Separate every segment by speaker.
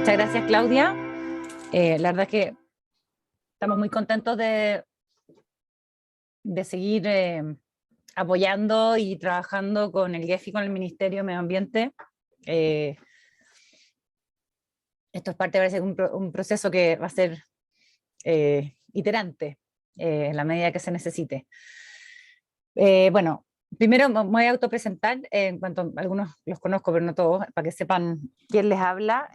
Speaker 1: Muchas gracias, Claudia. La verdad es que estamos muy contentos de seguir apoyando y trabajando con el GEF y con el Ministerio de Medio Ambiente. Esto es parte de un proceso que va a ser iterante en la medida que se necesite. Bueno, primero me voy a autopresentar, en cuanto algunos los conozco, pero no todos, para que sepan quién les habla.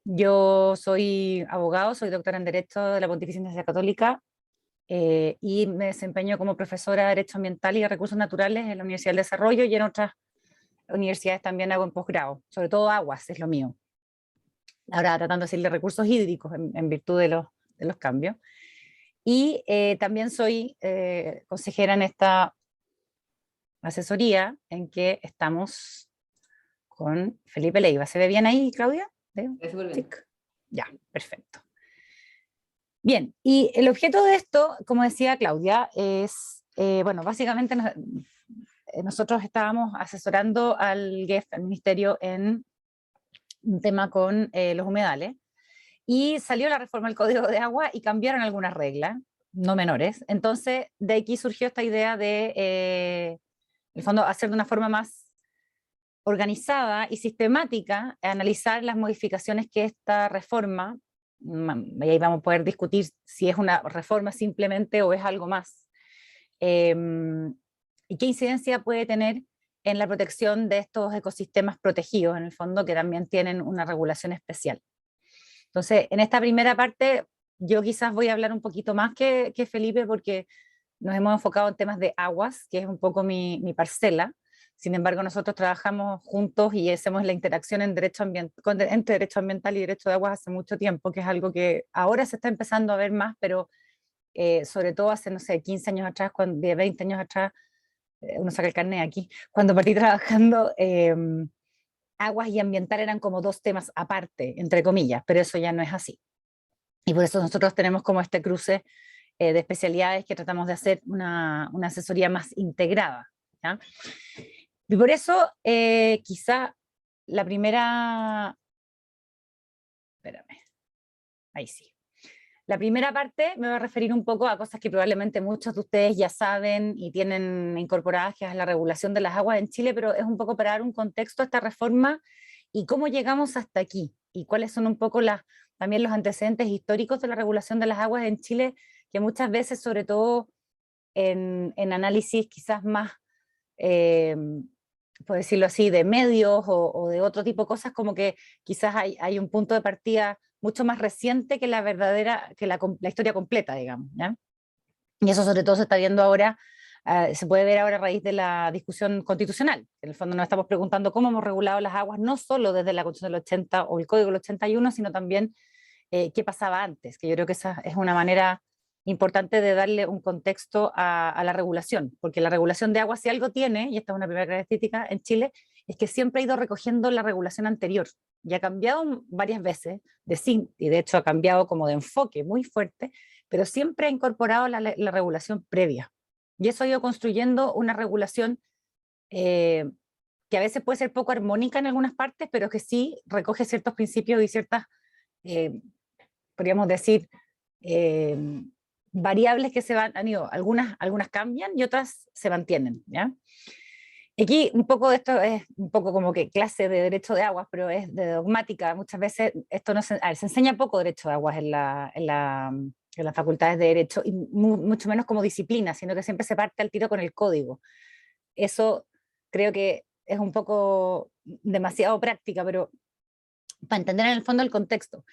Speaker 1: Yo soy abogado, soy doctora en Derecho de la Pontificia Universidad Católica y me desempeño como profesora de Derecho Ambiental y de Recursos Naturales en la Universidad del Desarrollo y en otras universidades también hago en posgrado, sobre todo aguas es lo mío. Ahora tratando de decirle recursos hídricos en virtud de los cambios. Y también soy consejera en esta asesoría en que estamos con Felipe Leiva. ¿Se ve bien ahí, Claudia?
Speaker 2: Sí.
Speaker 1: Ya, perfecto. Bien, y el objeto de esto, como decía Claudia, es, bueno, básicamente nosotros estábamos asesorando al GEF, al Ministerio, en un tema con los humedales, y salió la reforma del Código de Agua y cambiaron algunas reglas, no menores. Entonces, de aquí surgió esta idea de, en el fondo, hacer de una forma más organizada y sistemática, analizar las modificaciones que esta reforma, y ahí vamos a poder discutir si es una reforma simplemente o es algo más, y qué incidencia puede tener en la protección de estos ecosistemas protegidos, en el fondo, que también tienen una regulación especial. Entonces, en esta primera parte, yo quizás voy a hablar un poquito más que Felipe, porque nos hemos enfocado en temas de aguas, que es un poco mi parcela. Sin embargo, nosotros trabajamos juntos y hacemos la interacción en entre derecho ambiental y derecho de aguas hace mucho tiempo, que es algo que ahora se está empezando a ver más, pero sobre todo hace, no sé, 15 años atrás, de 20 años atrás, uno saca el carnet aquí, cuando partí trabajando, aguas y ambiental eran como dos temas aparte, entre comillas, pero eso ya no es así. Y por eso nosotros tenemos como este cruce de especialidades que tratamos de hacer una asesoría más integrada, ¿ya? Y por eso quizá la primera, espérame, ahí sí. La primera parte me voy a referir un poco a cosas que probablemente muchos de ustedes ya saben y tienen incorporadas, que es la regulación de las aguas en Chile, pero es un poco para dar un contexto a esta reforma y cómo llegamos hasta aquí, y cuáles son un poco también los antecedentes históricos de la regulación de las aguas en Chile, que muchas veces, sobre todo en análisis quizás más, por decirlo así, de medios o de otro tipo de cosas, como que quizás hay un punto de partida mucho más reciente que la verdadera, que la historia completa, digamos, ¿ya? Y eso sobre todo se está viendo ahora, se puede ver ahora a raíz de la discusión constitucional. En el fondo nos estamos preguntando cómo hemos regulado las aguas, no solo desde la Constitución del 80 o el Código del 81, sino también qué pasaba antes, que yo creo que esa es una manera importante de darle un contexto a la regulación, porque la regulación de agua, si algo tiene, y esta es una primera característica en Chile, es que siempre ha ido recogiendo la regulación anterior, y ha cambiado varias veces y de hecho ha cambiado como de enfoque muy fuerte, pero siempre ha incorporado la regulación previa, y eso ha ido construyendo una regulación que a veces puede ser poco armónica en algunas partes, pero que sí recoge ciertos principios y ciertas, podríamos decir, eh, variables que han ido, algunas cambian y otras se mantienen, ¿ya? Aquí un poco de esto es un poco como que clase de derecho de aguas, pero es de dogmática. Muchas veces esto no se enseña poco derecho de aguas en las facultades de derecho, y mucho menos como disciplina, sino que siempre se parte al tiro con el código. Eso creo que es un poco demasiado práctica, pero para entender en el fondo el contexto.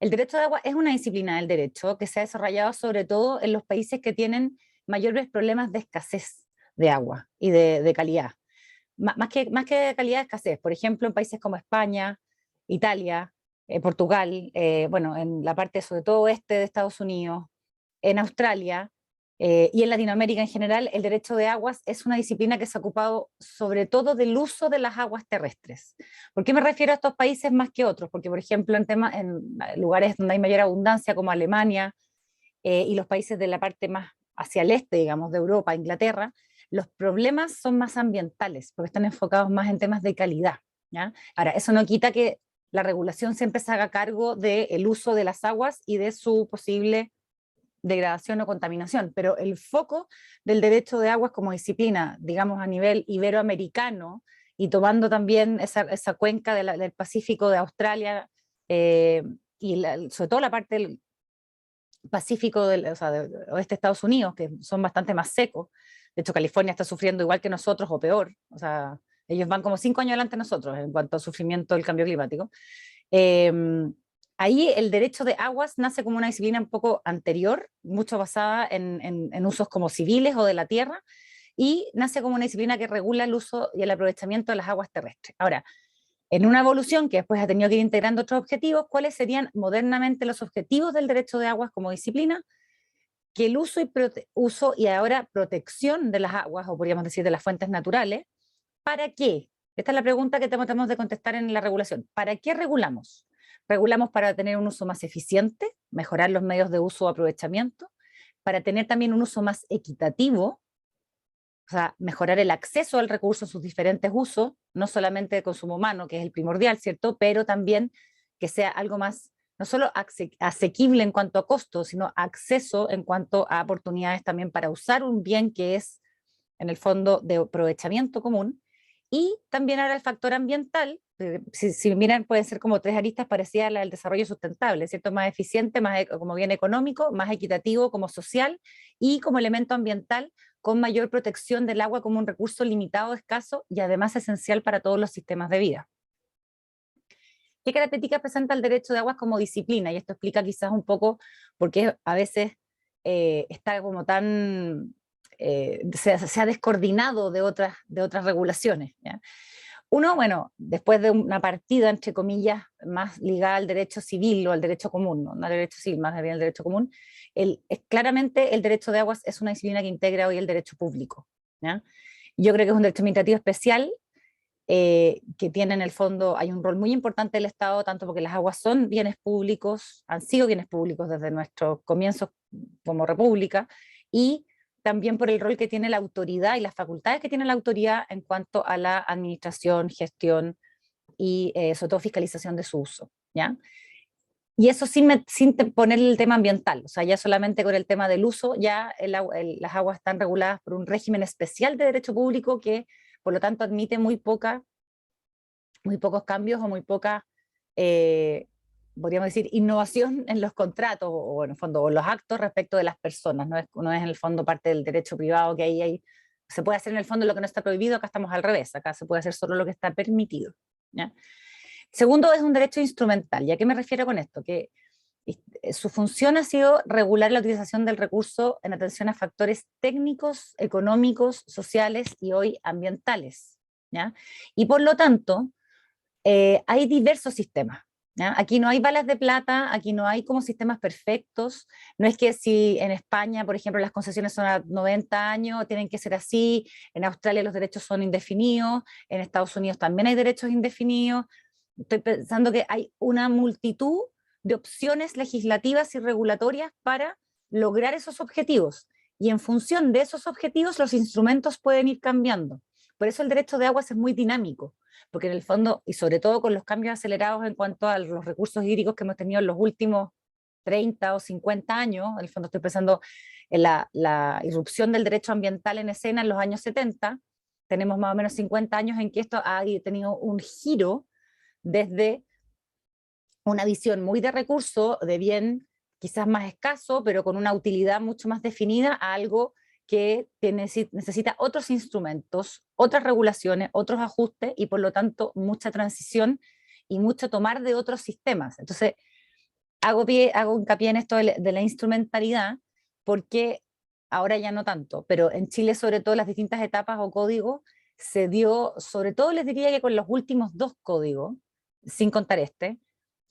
Speaker 1: El derecho de agua es una disciplina del derecho que se ha desarrollado sobre todo en los países que tienen mayores problemas de escasez de agua y de calidad. Más que de calidad, de escasez. Por ejemplo, en países como España, Italia, Portugal, bueno, en la parte sobre todo oeste de Estados Unidos, en Australia, y en Latinoamérica en general, el derecho de aguas es una disciplina que se ha ocupado sobre todo del uso de las aguas terrestres. ¿Por qué me refiero a estos países más que otros? Porque, por ejemplo, en lugares donde hay mayor abundancia, como Alemania, y los países de la parte más hacia el este, digamos, de Europa, Inglaterra, los problemas son más ambientales, porque están enfocados más en temas de calidad, ¿ya? Ahora, eso no quita que la regulación siempre se haga cargo del uso de las aguas y de su posible degradación o contaminación, pero el foco del derecho de aguas como disciplina, digamos a nivel iberoamericano, y tomando también esa cuenca del Pacífico de Australia, y sobre todo la parte del Pacífico o sea, del oeste de Estados Unidos, que son bastante más secos. De hecho, California está sufriendo igual que nosotros o peor. O sea, ellos van como 5 años adelante de nosotros en cuanto a sufrimiento del cambio climático. Eh, Ahí el derecho de aguas nace como una disciplina un poco anterior, mucho basada en usos como civiles o de la tierra, y nace como una disciplina que regula el uso y el aprovechamiento de las aguas terrestres. Ahora, en una evolución que después ha tenido que ir integrando otros objetivos, ¿cuáles serían modernamente los objetivos del derecho de aguas como disciplina? Que el uso y ahora protección de las aguas, o podríamos decir de las fuentes naturales. ¿Para qué? Esta es la pregunta que tratamos de contestar en la regulación. ¿Para qué regulamos? Regulamos para tener un uso más eficiente, mejorar los medios de uso o aprovechamiento, para tener también un uso más equitativo, o sea, mejorar el acceso al recurso en sus diferentes usos, no solamente de consumo humano, que es el primordial, ¿cierto? Pero también que sea algo más, no solo asequible en cuanto a costo, sino acceso en cuanto a oportunidades también para usar un bien que es, en el fondo, de aprovechamiento común. Y también ahora el factor ambiental, si miran, pueden ser como 3 aristas parecidas a la del desarrollo sustentable, ¿cierto? Más eficiente, más como bien económico, más equitativo como social, y como elemento ambiental, con mayor protección del agua como un recurso limitado, escaso y además esencial para todos los sistemas de vida. ¿Qué características presenta el derecho de aguas como disciplina? Y esto explica quizás un poco por qué a veces está como tan, se ha descoordinado de otras regulaciones, ¿ya? Uno, bueno, después de una partida, entre comillas, más ligada al derecho civil o al derecho común, no al derecho civil, más bien al derecho común, claramente el derecho de aguas es una disciplina que integra hoy el derecho público, ¿ya? Yo creo que es un derecho administrativo especial, que tiene en el fondo, hay un rol muy importante del Estado, tanto porque las aguas son bienes públicos, han sido bienes públicos desde nuestros comienzos como república, y también por el rol que tiene la autoridad y las facultades que tiene la autoridad en cuanto a la administración, gestión y sobre todo fiscalización de su uso, ¿ya? Y eso sin poner el tema ambiental, o sea, ya solamente con el tema del uso, ya las aguas están reguladas por un régimen especial de derecho público que, por lo tanto, admite muy pocos cambios o muy poca, podríamos decir, innovación en los contratos o en el fondo, o los actos respecto de las personas. No es en el fondo parte del derecho privado que ahí se puede hacer en el fondo lo que no está prohibido, acá estamos al revés, acá se puede hacer solo lo que está permitido, ¿ya? Segundo, es un derecho instrumental. ¿Y a qué me refiero con esto? Que su función ha sido regular la utilización del recurso en atención a factores técnicos, económicos, sociales y hoy ambientales, ¿ya? Y por lo tanto, hay diversos sistemas, ¿ya? Aquí no hay balas de plata, aquí no hay como sistemas perfectos, no es que si en España, por ejemplo, las concesiones son a 90 años, tienen que ser así, en Australia los derechos son indefinidos, en Estados Unidos también hay derechos indefinidos. Estoy pensando que hay una multitud de opciones legislativas y regulatorias para lograr esos objetivos, y en función de esos objetivos los instrumentos pueden ir cambiando. Por eso el derecho de aguas es muy dinámico, porque en el fondo, y sobre todo con los cambios acelerados en cuanto a los recursos hídricos que hemos tenido en los últimos 30 o 50 años, en el fondo estoy pensando en la irrupción del derecho ambiental en escena en los años 70, tenemos más o menos 50 años en que esto ha tenido un giro desde una visión muy de recurso, de bien quizás más escaso, pero con una utilidad mucho más definida, a algo que necesita otros instrumentos, otras regulaciones, otros ajustes, y por lo tanto mucha transición y mucho tomar de otros sistemas. Entonces, hago hincapié en esto de la instrumentalidad, porque ahora ya no tanto, pero en Chile sobre todo las distintas etapas o códigos se dio, sobre todo les diría que con los últimos 2 códigos, sin contar este,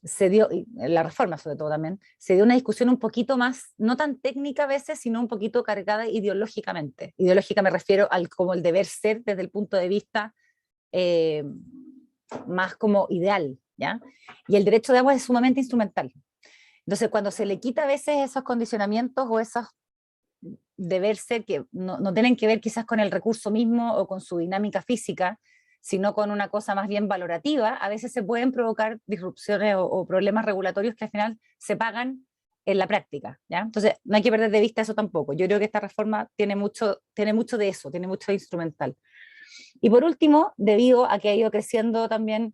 Speaker 1: se dio, y la reforma sobre todo también, se dio una discusión un poquito más, no tan técnica a veces, sino un poquito cargada ideológicamente. Ideológica me refiero al como el deber ser desde el punto de vista eh, más como ideal, ¿ya? Y el derecho de agua es sumamente instrumental. Entonces, cuando se le quita a veces esos condicionamientos o esos deber ser que no tienen que ver quizás con el recurso mismo o con su dinámica física, sino con una cosa más bien valorativa, a veces se pueden provocar disrupciones o problemas regulatorios que al final se pagan en la práctica, ¿ya? Entonces, no hay que perder de vista eso tampoco. Yo creo que esta reforma tiene mucho de eso, tiene mucho de instrumental. Y por último, debido a que ha ido creciendo también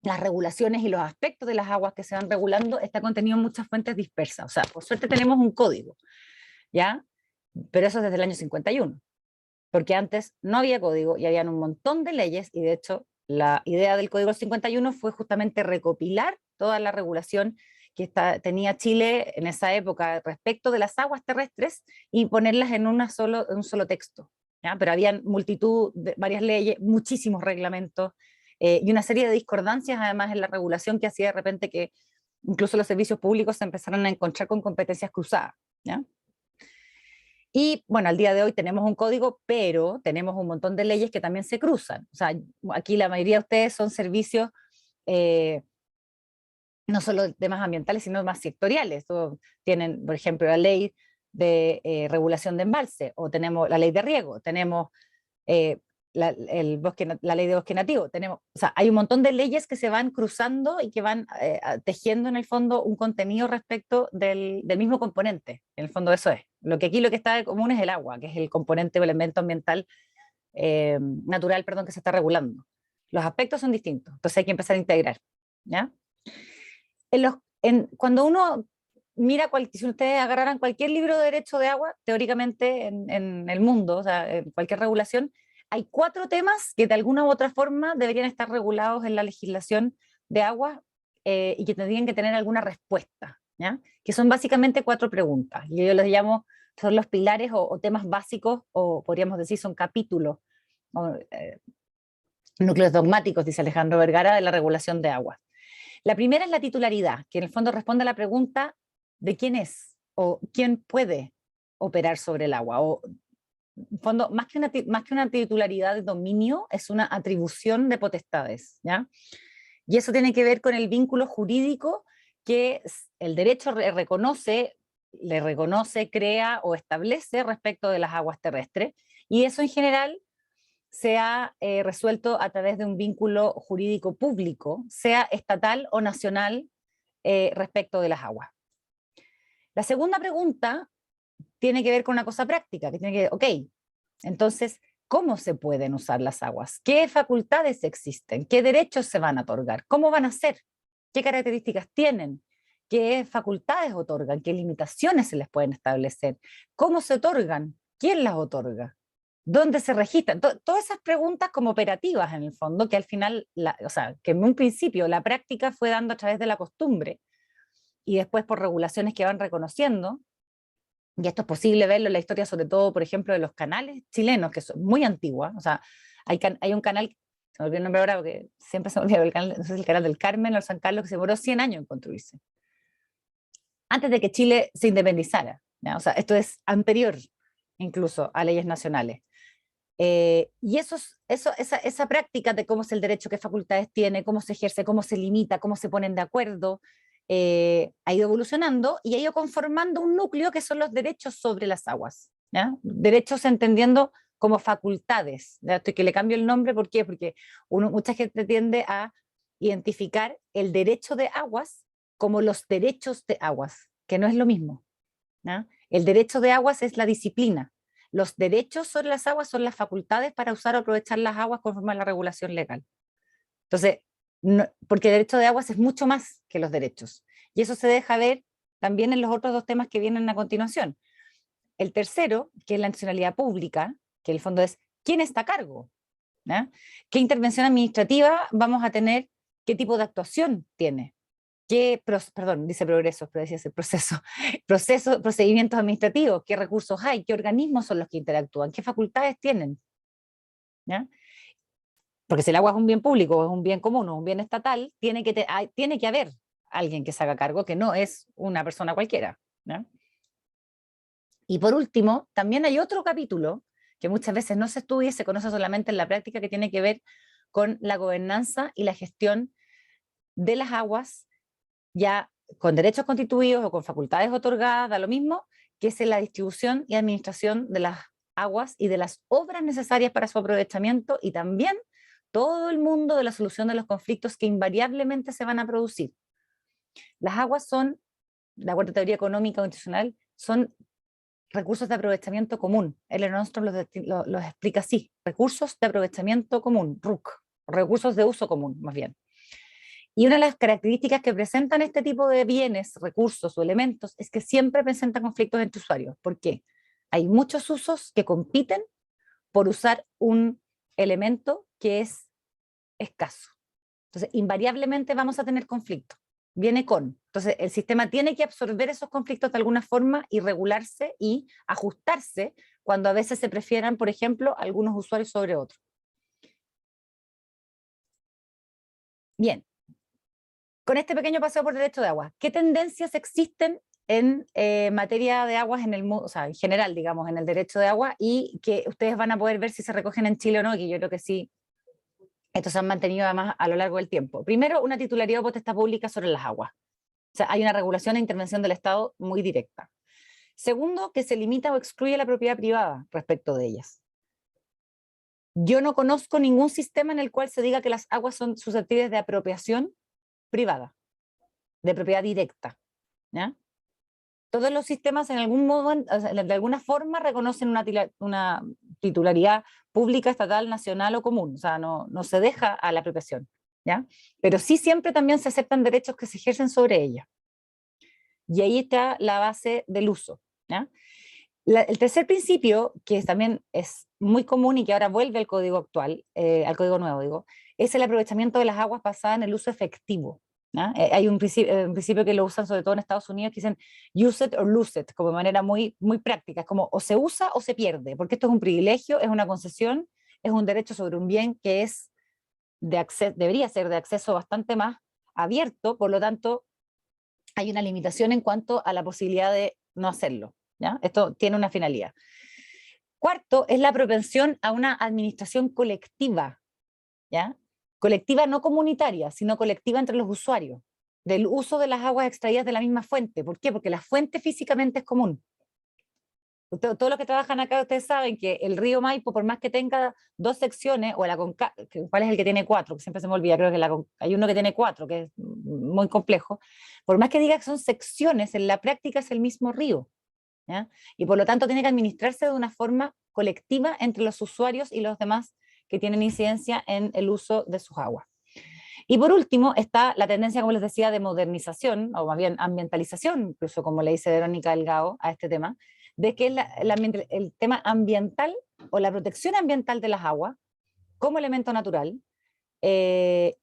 Speaker 1: las regulaciones y los aspectos de las aguas que se van regulando, está contenido en muchas fuentes dispersas. O sea, por suerte tenemos un código, ¿ya? Pero eso es desde el año 51, porque antes no había código y habían un montón de leyes, y de hecho la idea del Código 51 fue justamente recopilar toda la regulación que tenía Chile en esa época respecto de las aguas terrestres y ponerlas en un solo texto, ¿ya? Pero habían multitud de varias leyes, muchísimos reglamentos, y una serie de discordancias además en la regulación que hacía de repente que incluso los servicios públicos se empezaron a encontrar con competencias cruzadas, ¿ya? Y bueno, al día de hoy tenemos un código, pero tenemos un montón de leyes que también se cruzan. O sea, aquí la mayoría de ustedes son servicios eh, no solo de temas ambientales, sino más sectoriales. O tienen, por ejemplo, la ley de regulación de embalse, o tenemos la ley de riego, tenemos eh, la ley de bosque nativo, tenemos, o sea, hay un montón de leyes que se van cruzando y que van tejiendo en el fondo un contenido respecto del mismo componente. En el fondo eso es. Lo que está de común es el agua, que es el componente o elemento ambiental natural, perdón, que se está regulando. Los aspectos son distintos, entonces hay que empezar a integrar, ¿ya? Cuando uno mira, si ustedes agarraran cualquier libro de derecho de agua, teóricamente en el mundo, o sea, en cualquier regulación, hay 4 temas que de alguna u otra forma deberían estar regulados en la legislación de agua y que tendrían que tener alguna respuesta, ¿ya? Que son básicamente 4 preguntas. Y yo los llamo, son los pilares o temas básicos, o podríamos decir son capítulos, o, núcleos dogmáticos, dice Alejandro Vergara, de la regulación de agua. La primera es la titularidad, que en el fondo responde a la pregunta de quién es o quién puede operar sobre el agua. O, en fondo, más que una titularidad de dominio, es una atribución de potestades, ¿ya? Y eso tiene que ver con el vínculo jurídico que el derecho le reconoce, crea o establece respecto de las aguas terrestres. Y eso en general se ha resuelto a través de un vínculo jurídico público, sea estatal o nacional, respecto de las aguas. La segunda pregunta tiene que ver con una cosa práctica, que tiene que, ok, entonces, ¿cómo se pueden usar las aguas? ¿Qué facultades existen? ¿Qué derechos se van a otorgar? ¿Cómo van a ser? ¿Qué características tienen? ¿Qué facultades otorgan? ¿Qué limitaciones se les pueden establecer? ¿Cómo se otorgan? ¿Quién las otorga? ¿Dónde se registran? Todas esas preguntas como operativas en el fondo, que al final, o sea, que en un principio la práctica fue dando a través de la costumbre y después por regulaciones que van reconociendo, y esto es posible verlo en la historia, sobre todo, por ejemplo, de los canales chilenos, que son muy antiguas. O sea, hay un canal, se me olvidó el nombre ahora, porque siempre se me olvida el canal, no sé si el canal del Carmen o el San Carlos, que se demoró 100 años en construirse, antes de que Chile se independizara, ¿ya? O sea, esto es anterior incluso a leyes nacionales. Y esa práctica de cómo es el derecho, qué facultades tiene, cómo se ejerce, cómo se limita, cómo se ponen de acuerdo, ha ido evolucionando y ha ido conformando un núcleo que son los derechos sobre las aguas, ¿ya? Derechos entendiendo como facultades, ¿ya? Estoy que le cambio el nombre, ¿por qué? Porque mucha gente tiende a identificar el derecho de aguas como los derechos de aguas, que no es lo mismo, ¿ya? El derecho de aguas es la disciplina. Los derechos sobre las aguas son las facultades para usar o aprovechar las aguas conforme a la regulación legal. Entonces, porque el derecho de aguas es mucho más que los derechos. Y eso se deja ver también en los otros 2 temas que vienen a continuación. El tercero, que es la nacionalidad pública, que en el fondo es quién está a cargo, ¿ya? ¿Qué intervención administrativa vamos a tener? ¿Qué tipo de actuación tiene? Perdón, dice progresos, pero decía ese procedimientos administrativos, qué recursos hay, qué organismos son los que interactúan, qué facultades tienen, ¿ya? Porque si el agua es un bien público, es un bien común, o un bien estatal, tiene que haber alguien que se haga cargo, que no es una persona cualquiera, ¿ya? Y por último, también hay otro capítulo que muchas veces no se estudia y se conoce solamente en la práctica, que tiene que ver con la gobernanza y la gestión de las aguas, ya con derechos constituidos o con facultades otorgadas, da lo mismo, que es la distribución y administración de las aguas y de las obras necesarias para su aprovechamiento, y también todo el mundo de la solución de los conflictos que invariablemente se van a producir. Las aguas son, de acuerdo a teoría económica o institucional, son recursos de aprovechamiento común. Ellen Ostrom los explica así: recursos de aprovechamiento común, RUC, recursos de uso común, más bien. Y una de las características que presentan este tipo de bienes, recursos o elementos es que siempre presentan conflictos entre usuarios. ¿Por qué? Hay muchos usos que compiten por usar un elemento que es escaso. Entonces, invariablemente vamos a tener conflictos. Viene con. Entonces, el sistema tiene que absorber esos conflictos de alguna forma y regularse y ajustarse cuando a veces se prefieran, por ejemplo, algunos usuarios sobre otros. Bien. Con este pequeño paseo por derecho de agua, ¿qué tendencias existen en materia de aguas en el mundo, o sea, en general, digamos, en el derecho de agua, y que ustedes van a poder ver si se recogen en Chile o no, que yo creo que sí, estos se han mantenido además a lo largo del tiempo? Primero, una titularidad o potestad pública sobre las aguas. O sea, hay una regulación e intervención del Estado muy directa. Segundo, que se limita o excluye la propiedad privada respecto de ellas. Yo no conozco ningún sistema en el cual se diga que las aguas son susceptibles de apropiación privada, de propiedad directa, ¿ya? Todos los sistemas en algún modo, o sea, de alguna forma reconocen una titularidad pública, estatal, nacional o común, o sea, no se deja a la apropiación, ¿ya? Pero sí siempre también se aceptan derechos que se ejercen sobre ella. Y ahí está la base del uso, ¿ya? El tercer principio, que también es muy común y que ahora vuelve al código actual, al código nuevo, digo, es el aprovechamiento de las aguas basada en el uso efectivo. Hay un principio que lo usan sobre todo en Estados Unidos, que dicen use it or lose it, como de manera muy, muy práctica, es como o se usa o se pierde, porque esto es un privilegio, es una concesión, es un derecho sobre un bien que es de acceso, debería ser de acceso bastante más abierto, por lo tanto hay una limitación en cuanto a la posibilidad de no hacerlo, ¿ya? Esto tiene una finalidad. Cuarto, es la propensión a una administración colectiva, ¿ya? Colectiva no comunitaria, sino colectiva entre los usuarios, del uso de las aguas extraídas de la misma fuente. ¿Por qué? Porque la fuente físicamente es común. Todos los que trabajan acá, ustedes saben que el río Maipo, por más que tenga dos secciones, o la Conca, ¿cuál es el que tiene cuatro? Que siempre se me olvida, creo que hay uno que tiene cuatro, que es muy complejo. Por más que diga que son secciones, en la práctica es el mismo río, ¿ya? Y por lo tanto tiene que administrarse de una forma colectiva entre los usuarios y los demás que tienen incidencia en el uso de sus aguas. Y por último está la tendencia, como les decía, de modernización, o más bien ambientalización, incluso como le dice Verónica Delgado a este tema, de que el tema ambiental o la protección ambiental de las aguas como elemento natural,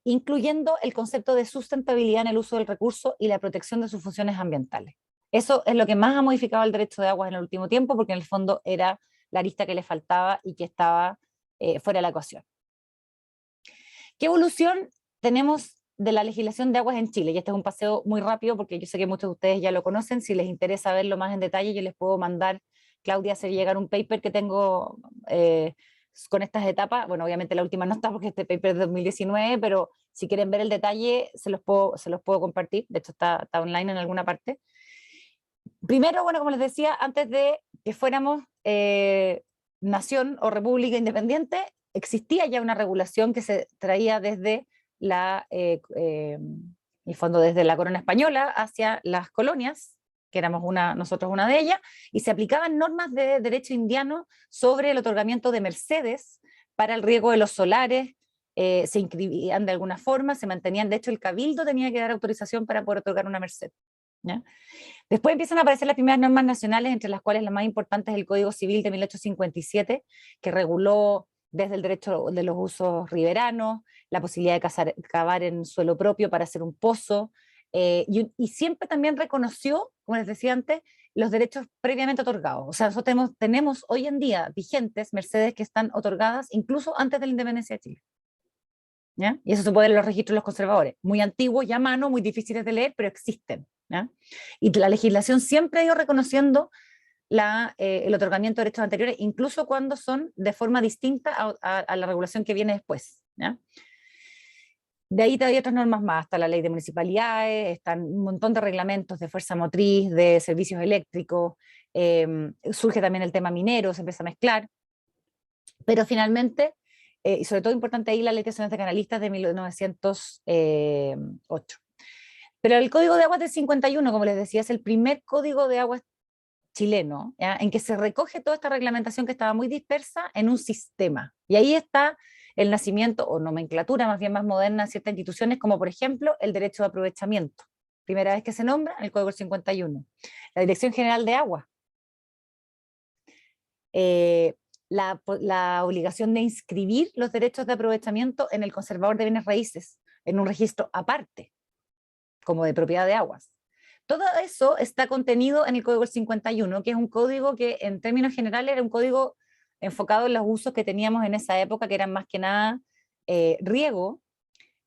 Speaker 1: incluyendo el concepto de sustentabilidad en el uso del recurso y la protección de sus funciones ambientales. Eso es lo que más ha modificado el derecho de aguas en el último tiempo, porque en el fondo era la arista que le faltaba y que estaba fuera de la ecuación. ¿Qué evolución tenemos de la legislación de aguas en Chile? Y este es un paseo muy rápido porque yo sé que muchos de ustedes ya lo conocen. Si les interesa verlo más en detalle, yo les puedo mandar, Claudia, hacer llegar un paper que tengo con estas etapas. Bueno, obviamente la última no está porque este paper es de 2019, pero si quieren ver el detalle, se los puedo compartir. De hecho, está online en alguna parte. Primero, bueno, como les decía, antes de que fuéramos nación o república independiente, existía ya una regulación que se traía desde el fondo desde la corona española hacia las colonias, que éramos nosotros una de ellas, y se aplicaban normas de derecho indiano sobre el otorgamiento de mercedes para el riego de los solares, se inscribían de alguna forma, se mantenían, de hecho el cabildo tenía que dar autorización para poder otorgar una merced, ¿ya? Después empiezan a aparecer las primeras normas nacionales, entre las cuales la más importante es el Código Civil de 1857, que reguló desde el derecho de los usos riberanos, la posibilidad de cavar en suelo propio para hacer un pozo, y siempre también reconoció, como les decía antes, los derechos previamente otorgados. O sea, nosotros tenemos hoy en día vigentes mercedes que están otorgadas incluso antes de la independencia de Chile, ¿ya? Y eso se puede ver en los registros de los conservadores, muy antiguos ya a mano, muy difíciles de leer, pero existen, ¿ya? Y la legislación siempre ha ido reconociendo el otorgamiento de derechos anteriores, incluso cuando son de forma distinta a la regulación que viene después, ¿ya? De ahí hay otras normas más, está la ley de municipalidades, están un montón de reglamentos de fuerza motriz, de servicios eléctricos, surge también el tema minero, se empieza a mezclar, pero finalmente y sobre todo importante ahí la Ley de Acciones de Canalistas de 1908. Pero el Código de Aguas del 51, como les decía, es el primer código de aguas chileno, ¿ya? En que se recoge toda esta reglamentación que estaba muy dispersa en un sistema. Y ahí está el nacimiento o nomenclatura más bien más moderna de ciertas instituciones, como por ejemplo el derecho de aprovechamiento. Primera vez que se nombra en el Código del 51. La Dirección General de Agua. La obligación de inscribir los derechos de aprovechamiento en el conservador de bienes raíces, en un registro aparte, como de propiedad de aguas. Todo eso está contenido en el Código del 51, que es un código que en términos generales era un código enfocado en los usos que teníamos en esa época, que eran más que nada riego.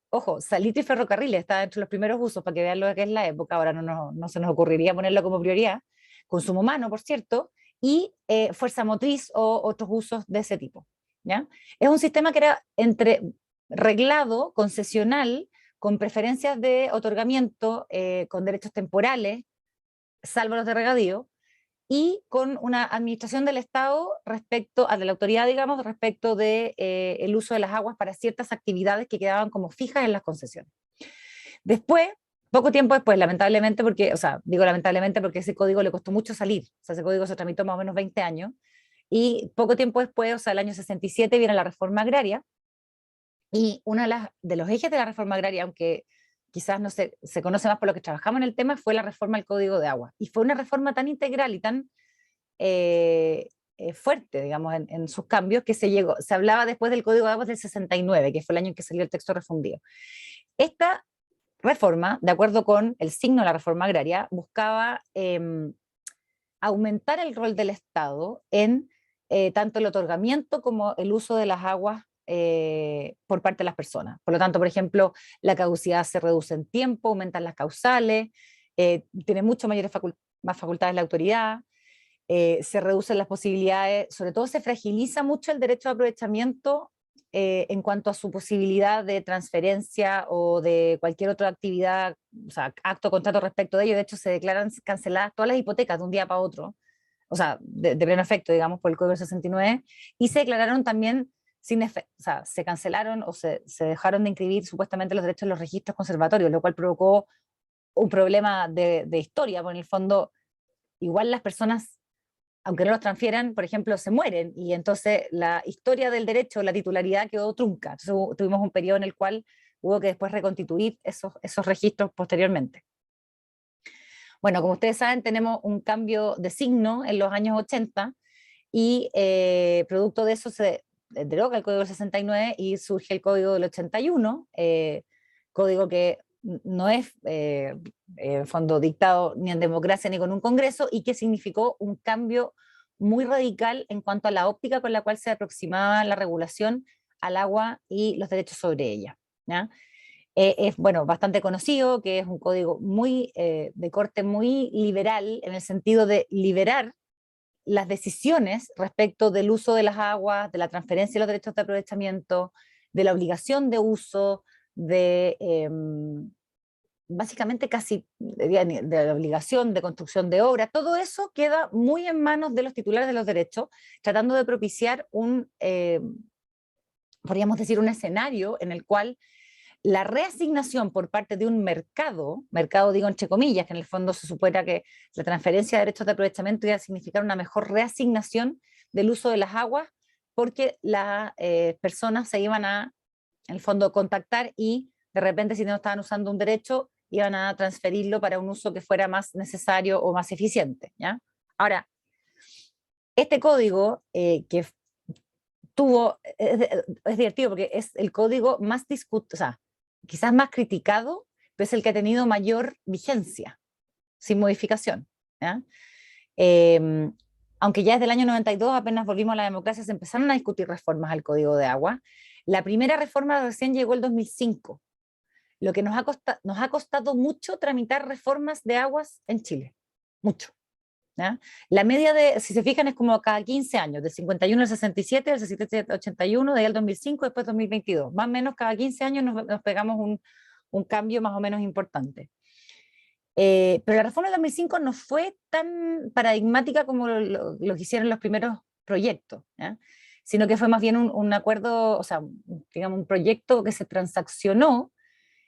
Speaker 1: Ojo, salitre y ferrocarriles está entre los primeros usos, para que vean lo que es la época. Ahora no se nos ocurriría ponerlo como prioridad. Consumo humano, por cierto, y fuerza motriz o otros usos de ese tipo, ¿ya? Es un sistema que era entre reglado, concesional, con preferencias de otorgamiento, con derechos temporales, salvo los de regadío, y con una administración del Estado respecto a de la autoridad, digamos, respecto de el uso de las aguas para ciertas actividades que quedaban como fijas en las concesiones. Después, poco tiempo después, lamentablemente, porque, o sea, digo lamentablemente porque ese código le costó mucho salir, o sea, ese código se tramitó más o menos 20 años, y poco tiempo después, o sea, el año 67, viene la reforma agraria, y uno de los ejes de la reforma agraria, aunque quizás no se conoce más por lo que trabajamos en el tema, fue la reforma al Código de Agua. Y fue una reforma tan integral y tan fuerte, digamos, en sus cambios, que se hablaba después del Código de Aguas del 69, que fue el año en que salió el texto refundido. Esta reforma, de acuerdo con el signo de la reforma agraria, buscaba aumentar el rol del Estado en tanto el otorgamiento como el uso de las aguas por parte de las personas. Por lo tanto, por ejemplo, la caducidad se reduce en tiempo, aumentan las causales, tiene mucho más facultades la autoridad, se reducen las posibilidades, sobre todo se fragiliza mucho el derecho de aprovechamiento en cuanto a su posibilidad de transferencia o de cualquier otra actividad, o sea, acto o contrato respecto de ello. De hecho, se declaran canceladas todas las hipotecas de un día para otro, o sea, de pleno efecto, digamos, por el Código 69, y se declararon también sin efecto, o sea, se cancelaron o se dejaron de inscribir supuestamente los derechos en los registros conservatorios, lo cual provocó un problema de historia, porque en el fondo, igual las personas, aunque no los transfieran, por ejemplo, se mueren, y entonces la historia del derecho, la titularidad quedó trunca. Entonces tuvimos un periodo en el cual hubo que después reconstituir esos registros posteriormente. Bueno, como ustedes saben, tenemos un cambio de signo en los años 80 y producto de eso se deroga el Código del 69 y surge el Código del 81, código que no es en fondo dictado ni en democracia ni con un congreso, y que significó un cambio muy radical en cuanto a la óptica con la cual se aproximaba la regulación al agua y los derechos sobre ella, ¿ya? Es bueno, bastante conocido, que es un código muy de corte muy liberal, en el sentido de liberar las decisiones respecto del uso de las aguas, de la transferencia de los derechos de aprovechamiento, de la obligación de uso, de básicamente casi de la obligación de construcción de obra. Todo eso queda muy en manos de los titulares de los derechos, tratando de propiciar podríamos decir, un escenario en el cual la reasignación por parte de un mercado digo entre comillas, que en el fondo se supone que la transferencia de derechos de aprovechamiento iba a significar una mejor reasignación del uso de las aguas, porque las personas se iban a, en el fondo, contactar, y de repente, si no estaban usando un derecho, iban a transferirlo para un uso que fuera más necesario o más eficiente, ¿ya? Ahora, este código que tuvo, es divertido porque es el código más discutido, o sea, quizás más criticado, pero es el que ha tenido mayor vigencia, sin modificación, ¿ya? Eh, Aunque ya desde el año 92, apenas volvimos a la democracia, se empezaron a discutir reformas al Código de Agua. La primera reforma recién llegó el 2005, lo que nos ha costado mucho tramitar reformas de aguas en Chile, mucho, ¿ya? La media si se fijan, es como cada 15 años, del 51 al 67, del 67 al 81, de ahí al 2005, después 2022. Más o menos cada 15 años nos pegamos un cambio más o menos importante. Pero la reforma del 2005 no fue tan paradigmática como lo que hicieron los primeros proyectos, ¿ya? sino que fue más bien un acuerdo, o sea, digamos, un proyecto que se transaccionó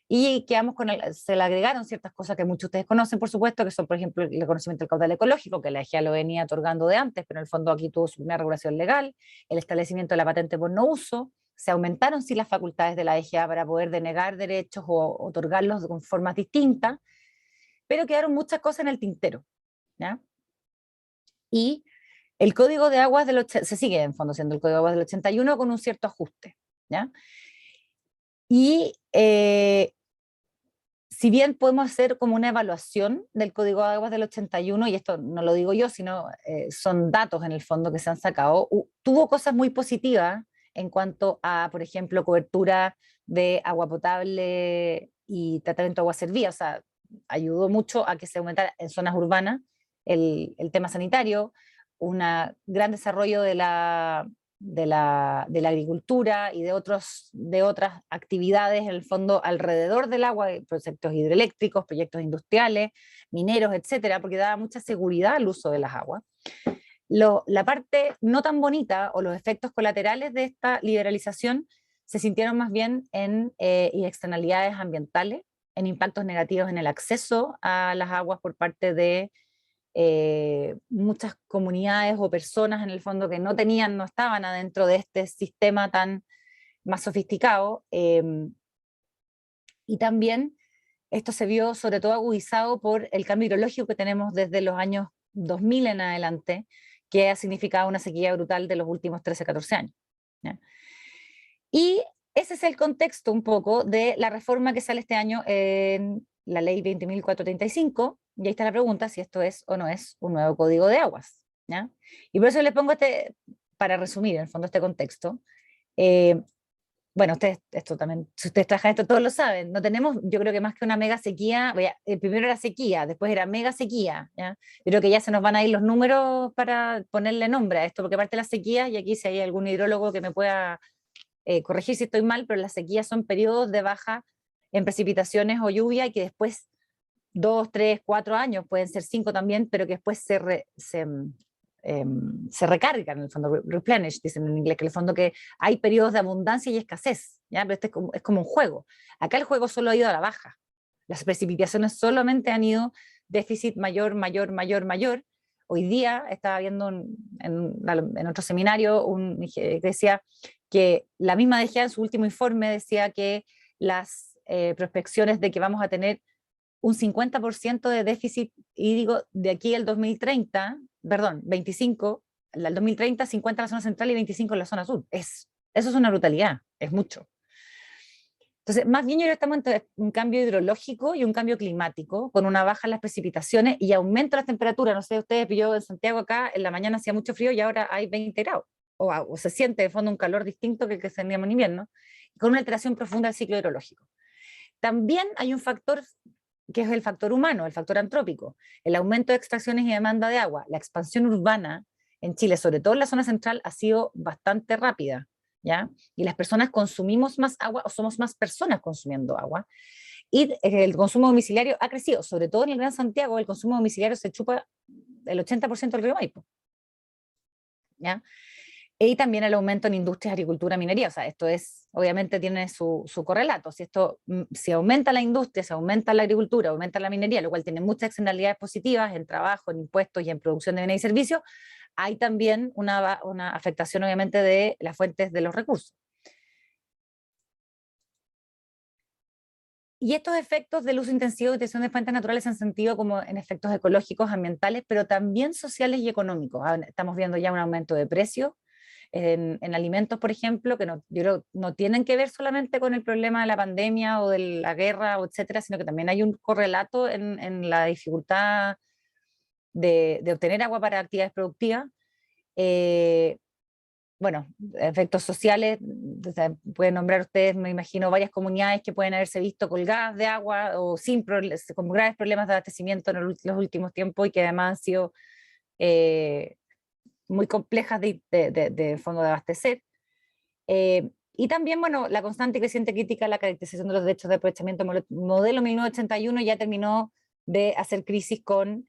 Speaker 1: y quedamos se le agregaron ciertas cosas que muchos de ustedes conocen, por supuesto, que son, por ejemplo, el reconocimiento del caudal ecológico, que la EGEA lo venía otorgando de antes, pero en el fondo aquí tuvo su primera regulación legal, el establecimiento de la patente por no uso, se aumentaron sí las facultades de la EGEA para poder denegar derechos o otorgarlos con formas distintas, pero quedaron muchas cosas en el tintero, ¿ya? Y el Código de Aguas se sigue en fondo siendo el Código de Aguas del 81 con un cierto ajuste, ¿ya? Y si bien podemos hacer como una evaluación del Código de Aguas del 81, y esto no lo digo yo, sino son datos en el fondo que se han sacado, tuvo cosas muy positivas en cuanto a, por ejemplo, cobertura de agua potable y tratamiento de agua servida, o sea, ayudó mucho a que se aumentara en zonas urbanas el tema sanitario, un gran desarrollo de la agricultura y de otras actividades en el fondo alrededor del agua, proyectos hidroeléctricos, proyectos industriales, mineros, etcétera, porque daba mucha seguridad al uso de las aguas. La parte no tan bonita o los efectos colaterales de esta liberalización se sintieron más bien en externalidades ambientales, en impactos negativos en el acceso a las aguas por parte de muchas comunidades o personas en el fondo que no estaban adentro de este sistema tan más sofisticado, y también esto se vio sobre todo agudizado por el cambio hidrológico que tenemos desde los años 2000 en adelante, que ha significado una sequía brutal de los últimos 13, 14 años, ¿ya? Y ese es el contexto un poco de la reforma que sale este año en la ley 20.435, y ahí está la pregunta si esto es o no es un nuevo código de aguas, ¿ya? Y por eso le pongo para resumir en el fondo este contexto, bueno, esto también, si ustedes trabajan esto todos lo saben, no tenemos, yo creo que más que una mega sequía, primero era sequía, después era mega sequía, ¿ya? Yo creo que ya se nos van a ir los números para ponerle nombre a esto, porque aparte de las sequías, y aquí si hay algún hidrólogo que me pueda corregir si estoy mal, pero las sequías son periodos de baja en precipitaciones o lluvia y que después 2, 3, 4 años, pueden ser 5 también, pero que después se recargan, en el fondo, replenish, dicen en inglés, que en el fondo que hay periodos de abundancia y escasez, ¿ya? Pero este es como un juego. Acá el juego solo ha ido a la baja. Las precipitaciones solamente han ido déficit mayor, mayor, mayor, mayor. Hoy día estaba viendo en otro seminario que decía que la misma DGA en su último informe decía que las prospecciones de que vamos a tener un 50% de déficit hídrico de aquí al 2030, perdón, 25, al 2030, 50 en la zona central y 25 en la zona sur. Eso es una brutalidad, es mucho. Entonces, más bien yo creo que estamos entre un cambio hidrológico y un cambio climático, con una baja en las precipitaciones y aumento de las temperaturas. No sé, ustedes, yo en Santiago acá, en la mañana hacía mucho frío y ahora hay 20 grados. O se siente de fondo un calor distinto que el que teníamos en invierno, con una alteración profunda del ciclo hidrológico. También hay un factor que es el factor humano, el factor antrópico, el aumento de extracciones y demanda de agua. La expansión urbana en Chile, sobre todo en la zona central, ha sido bastante rápida, ¿ya? Y las personas consumimos más agua o somos más personas consumiendo agua. Y el consumo domiciliario ha crecido, sobre todo en el Gran Santiago, el consumo domiciliario se chupa el 80% del río Maipo, ¿ya? Y también el aumento en industrias, agricultura, minería. O sea, esto obviamente tiene su correlato. Si aumenta la industria, si aumenta la agricultura, aumenta la minería, lo cual tiene muchas externalidades positivas en trabajo, en impuestos y en producción de bienes y servicios, hay también una afectación obviamente de las fuentes de los recursos. Y estos efectos del uso intensivo de utilización de fuentes naturales se han sentido como en efectos ecológicos, ambientales, pero también sociales y económicos. Ahora estamos viendo ya un aumento de precios en alimentos, por ejemplo, que yo creo no tienen que ver solamente con el problema de la pandemia o de la guerra, etcétera, sino que también hay un correlato en la dificultad de obtener agua para actividades productivas. Bueno, efectos sociales, o sea, pueden nombrar ustedes, me imagino, varias comunidades que pueden haberse visto colgadas de agua o con graves problemas de abastecimiento en los últimos tiempos y que además han sido muy complejas de fondo de abastecer. Y también, bueno, la constante y creciente crítica a la caracterización de los derechos de aprovechamiento. Modelo 1981 ya terminó de hacer crisis con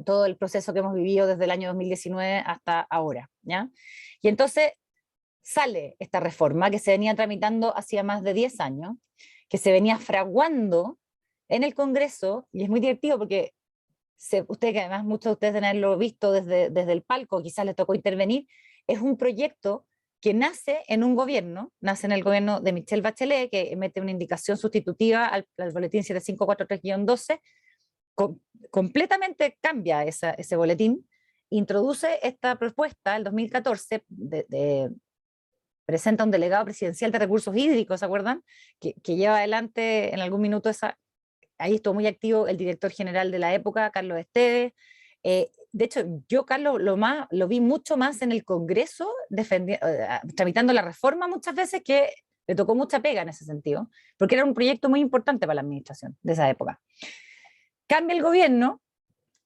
Speaker 1: todo el proceso que hemos vivido desde el año 2019 hasta ahora, ¿ya? Y entonces sale esta reforma que se venía tramitando hacía más de 10 años, que se venía fraguando en el Congreso, y es muy divertido porque ustedes, que además muchos de ustedes deben haberlo visto desde el palco, quizás les tocó intervenir, es un proyecto que nace en un gobierno, nace en el gobierno de Michelle Bachelet, que emite una indicación sustitutiva al boletín 7543-12, completamente cambia ese boletín, introduce esta propuesta el 2014, presenta un delegado presidencial de recursos hídricos, ¿se acuerdan? Que lleva adelante en algún minuto ahí estuvo muy activo el director general de la época, Carlos Esteves. De hecho, yo, Carlos, lo vi mucho más en el Congreso, tramitando la reforma muchas veces, que le tocó mucha pega en ese sentido, porque era un proyecto muy importante para la administración de esa época. Cambia el gobierno,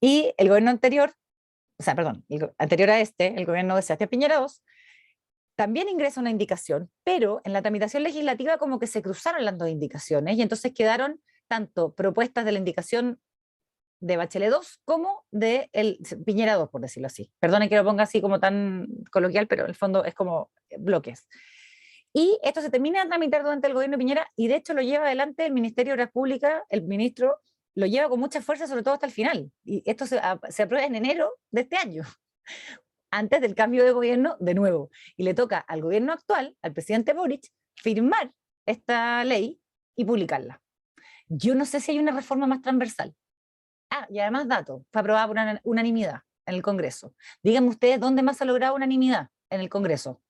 Speaker 1: y el gobierno anterior, o sea, perdón, el anterior a el gobierno de Sebastián Piñera II, también ingresa una indicación, pero en la tramitación legislativa como que se cruzaron las dos indicaciones, y entonces quedaron tanto propuestas de la indicación de Bachelet 2 como de Piñera 2, por decirlo así. Perdonen que lo ponga así como tan coloquial, pero en el fondo es como bloques. Y esto se termina de tramitar durante el gobierno de Piñera, y de hecho lo lleva adelante el Ministerio de Obras Públicas, el ministro lo lleva con mucha fuerza, sobre todo hasta el final. Y esto se aprueba en enero de este año, antes del cambio de gobierno de nuevo. Y le toca al gobierno actual, al presidente Boric, firmar esta ley y publicarla. Yo no sé si hay una reforma más transversal. Y además dato, fue aprobada por unanimidad en el Congreso. Díganme ustedes dónde más ha logrado unanimidad en el Congreso.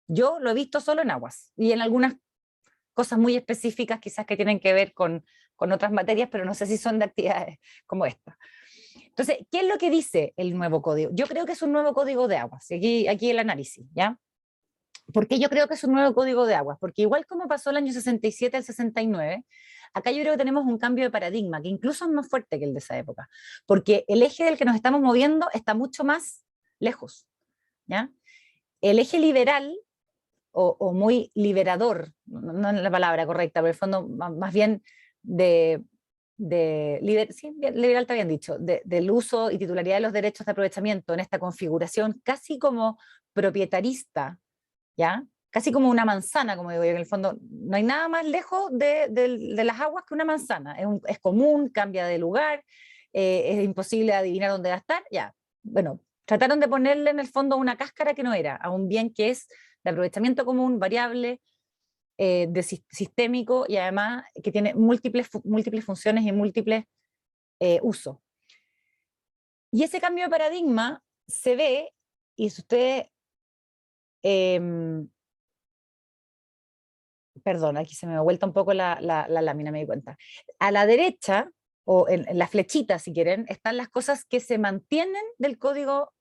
Speaker 1: Yo lo he visto solo en aguas y en algunas cosas muy específicas quizás que tienen que ver con otras materias, pero no sé si son de actividades como esta. Entonces, ¿qué es lo que dice el nuevo código? Yo creo que es un nuevo código de aguas. Aquí el análisis, ¿ya? ¿Por qué yo creo que es un nuevo código de aguas? Porque igual como pasó el año 67 al 69, acá yo creo que tenemos un cambio de paradigma, que incluso es más fuerte que el de esa época, porque el eje del que nos estamos moviendo está mucho más lejos, ¿ya? El eje liberal, o muy liberador, no es la palabra correcta, pero en el fondo más bien sí, liberal está bien dicho, del uso y titularidad de los derechos de aprovechamiento en esta configuración casi como propietarista, ¿ya? Casi como una manzana, como digo yo, en el fondo no hay nada más lejos de las aguas que una manzana, es común, cambia de lugar, es imposible adivinar dónde va a estar, ya. Bueno, trataron de ponerle en el fondo una cáscara que no era, a un bien que es de aprovechamiento común, variable, sistémico, y además que tiene múltiples funciones y múltiples usos. Y ese cambio de paradigma se ve, y si usted perdón, aquí se me ha vuelto un poco la lámina, me di cuenta. A la derecha, o en la flechita, si quieren, están las cosas que se mantienen del código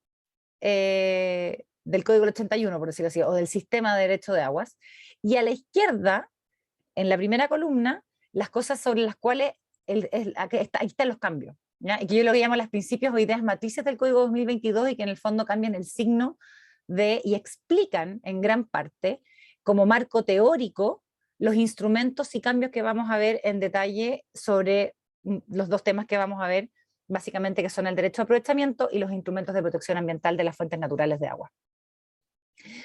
Speaker 1: del 81, por decirlo así, o del sistema de derecho de aguas. Y a la izquierda, en la primera columna, las cosas sobre las cuales aquí están los cambios, ¿ya? Y que yo lo que llamo los principios o ideas matrices del código 2022, y que en el fondo cambian el signo y explican en gran parte, como marco teórico, los instrumentos y cambios que vamos a ver en detalle sobre los dos temas que vamos a ver, básicamente, que son el derecho a aprovechamiento y los instrumentos de protección ambiental de las fuentes naturales de agua.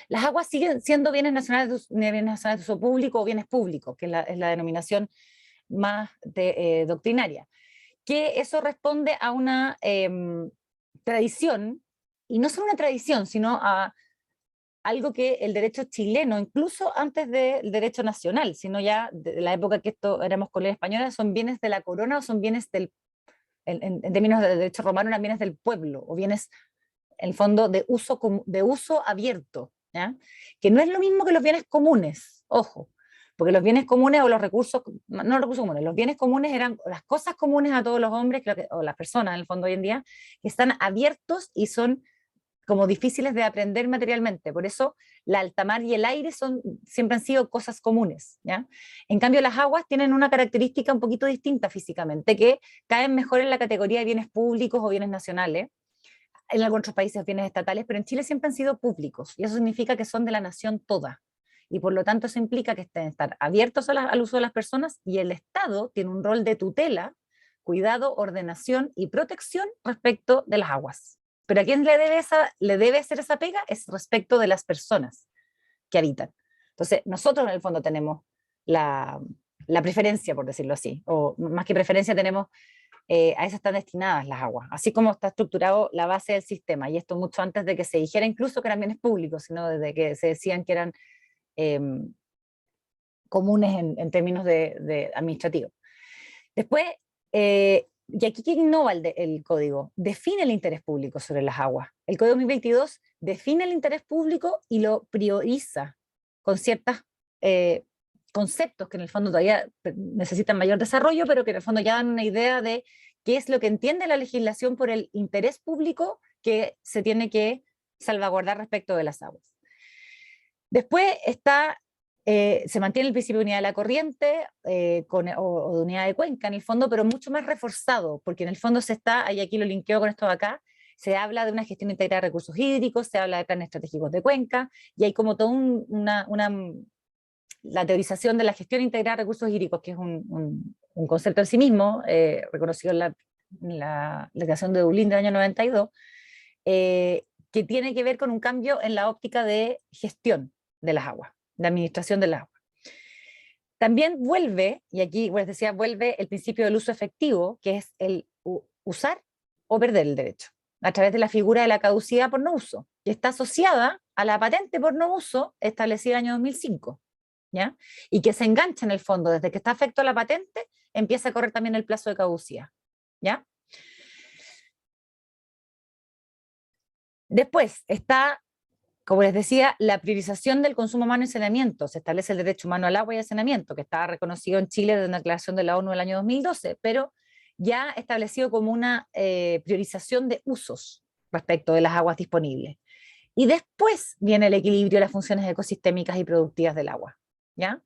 Speaker 1: Las aguas siguen siendo bienes nacionales de uso público o bienes públicos, que es la denominación más doctrinaria, que eso responde a una tradición, y no solo una tradición, sino a algo que el derecho chileno, incluso antes del derecho nacional, sino ya de la época que éramos colonia española, son bienes de la corona o son bienes en términos de derecho romano, eran bienes del pueblo, o bienes, en el fondo, de uso abierto, ¿ya? Que no es lo mismo que los bienes comunes, ojo, porque los bienes comunes o los recursos, no los recursos comunes, los bienes comunes eran las cosas comunes a todos los hombres, o las personas, en el fondo, hoy en día, que están abiertos y son como difíciles de aprender materialmente. Por eso la altamar y el aire siempre han sido cosas comunes, ¿ya? En cambio, las aguas tienen una característica un poquito distinta físicamente, que caen mejor en la categoría de bienes públicos o bienes nacionales, en algunos otros países bienes estatales, pero en Chile siempre han sido públicos, y eso significa que son de la nación toda, y por lo tanto eso implica que estén estar abiertos al uso de las personas, y el Estado tiene un rol de tutela cuidado, ordenación y protección respecto de las aguas. Pero ¿a quién le debe hacer esa pega? Es respecto de las personas que habitan. Entonces, nosotros en el fondo tenemos la preferencia, por decirlo así, o más que preferencia tenemos, a eso están destinadas las aguas, así como está estructurado la base del sistema, y esto mucho antes de que se dijera incluso que eran bienes públicos, sino desde que se decían que eran comunes en términos de administrativos. Después, y aquí ¿quién innova el código? Define el interés público sobre las aguas. El Código 2022 define el interés público y lo prioriza con ciertos conceptos que en el fondo todavía necesitan mayor desarrollo, pero que en el fondo ya dan una idea de qué es lo que entiende la legislación por el interés público que se tiene que salvaguardar respecto de las aguas. Después está se mantiene el principio de unidad de la corriente o de unidad de cuenca en el fondo, pero mucho más reforzado, porque en el fondo se está, y aquí lo linkeo con esto de acá, se habla de una gestión integrada de recursos hídricos, se habla de planes estratégicos de cuenca, y hay como toda la teorización de la gestión integrada de recursos hídricos, que es un concepto en sí mismo, reconocido en la Declaración de Dublín del año 92, que tiene que ver con un cambio en la óptica de gestión de las aguas, de administración del agua. También vuelve, y aquí pues decía, vuelve el principio del uso efectivo, que es el usar o perder el derecho, a través de la figura de la caducidad por no uso, que está asociada a la patente por no uso establecida en el año 2005, ¿ya? Y que se engancha en el fondo, desde que está afecto a la patente, empieza a correr también el plazo de caducidad, ¿ya? Después está, como les decía, la priorización del consumo humano y saneamiento. Se establece el derecho humano al agua y al saneamiento, que está reconocido en Chile desde una declaración de la ONU del año 2012, pero ya establecido como una priorización de usos respecto de las aguas disponibles. Y después viene el equilibrio de las funciones ecosistémicas y productivas del agua, ¿ya?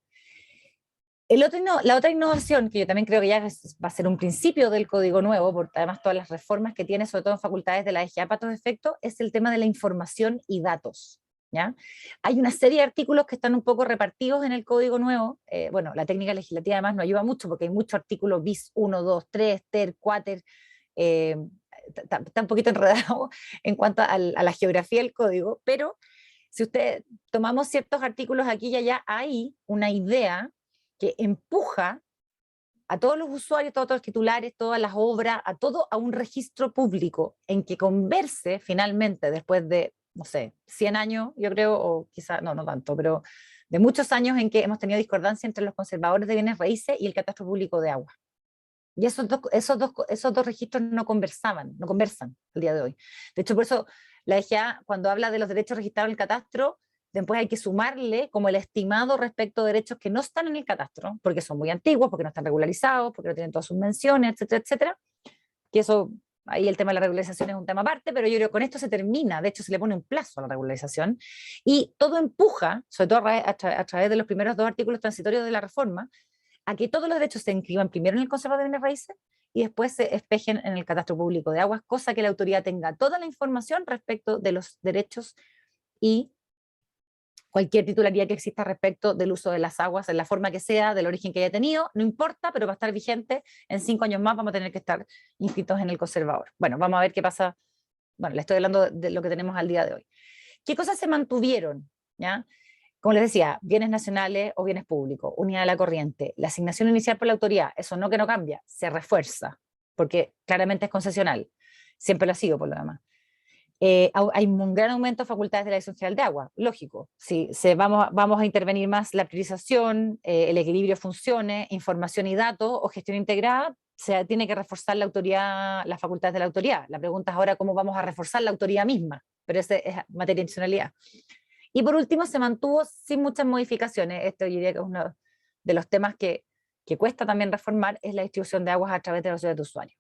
Speaker 1: La otra innovación, que yo también creo que ya va a ser un principio del código nuevo, por además todas las reformas que tiene, sobre todo en facultades de la EGA para estos efectos, es el tema de la información y datos, ¿ya? Hay una serie de artículos que están un poco repartidos en el código nuevo. Bueno, la técnica legislativa además no ayuda mucho porque hay muchos artículos bis 1, 2, 3, ter, quater, está un poquito enredado en cuanto a la geografía del código, pero si usted tomamos ciertos artículos aquí y allá, hay una idea que empuja a todos los usuarios, todos los titulares, todas las obras, a todo a un registro público en que converse finalmente, después de, no sé, 100 años, yo creo, o quizá, no tanto, pero de muchos años en que hemos tenido discordancia entre los conservadores de bienes raíces y el catastro público de agua. Y esos dos registros no conversan el día de hoy. De hecho, por eso la EGA, cuando habla de los derechos registrados en el catastro, después hay que sumarle como el estimado respecto de derechos que no están en el catastro, porque son muy antiguos, porque no están regularizados, porque no tienen todas sus menciones, etcétera, etcétera. Que eso, ahí el tema de la regularización es un tema aparte, pero yo creo que con esto se termina, de hecho se le pone un plazo a la regularización, y todo empuja, sobre todo a través de los primeros dos artículos transitorios de la reforma, a que todos los derechos se inscriban primero en el conservador de bienes raíces y después se espejen en el catastro público de aguas, cosa que la autoridad tenga toda la información respecto de los derechos y cualquier titularidad que exista respecto del uso de las aguas, en la forma que sea, del origen que haya tenido, no importa, pero va a estar vigente. En 5 años más vamos a tener que estar inscritos en el conservador. Bueno, vamos a ver qué pasa. Bueno, le estoy hablando de lo que tenemos al día de hoy. ¿Qué cosas se mantuvieron? ¿Ya? Como les decía, bienes nacionales o bienes públicos, unidad de la corriente, la asignación inicial por la autoridad, eso no que no cambia, se refuerza, porque claramente es concesional, siempre lo ha sido por lo demás. Hay un gran aumento de facultades de la Dirección General de Agua, lógico, si vamos a intervenir más la priorización, el equilibrio de funciones, información y datos o gestión integrada, se tiene que reforzar la autoridad, las facultades de la autoridad. La pregunta es ahora cómo vamos a reforzar la autoridad misma, pero esa es materia de adicionalidad. Y por último, se mantuvo sin muchas modificaciones. Esto yo diría que es uno de los temas que cuesta también reformar, es la distribución de aguas a través de los ciudades de usuarios.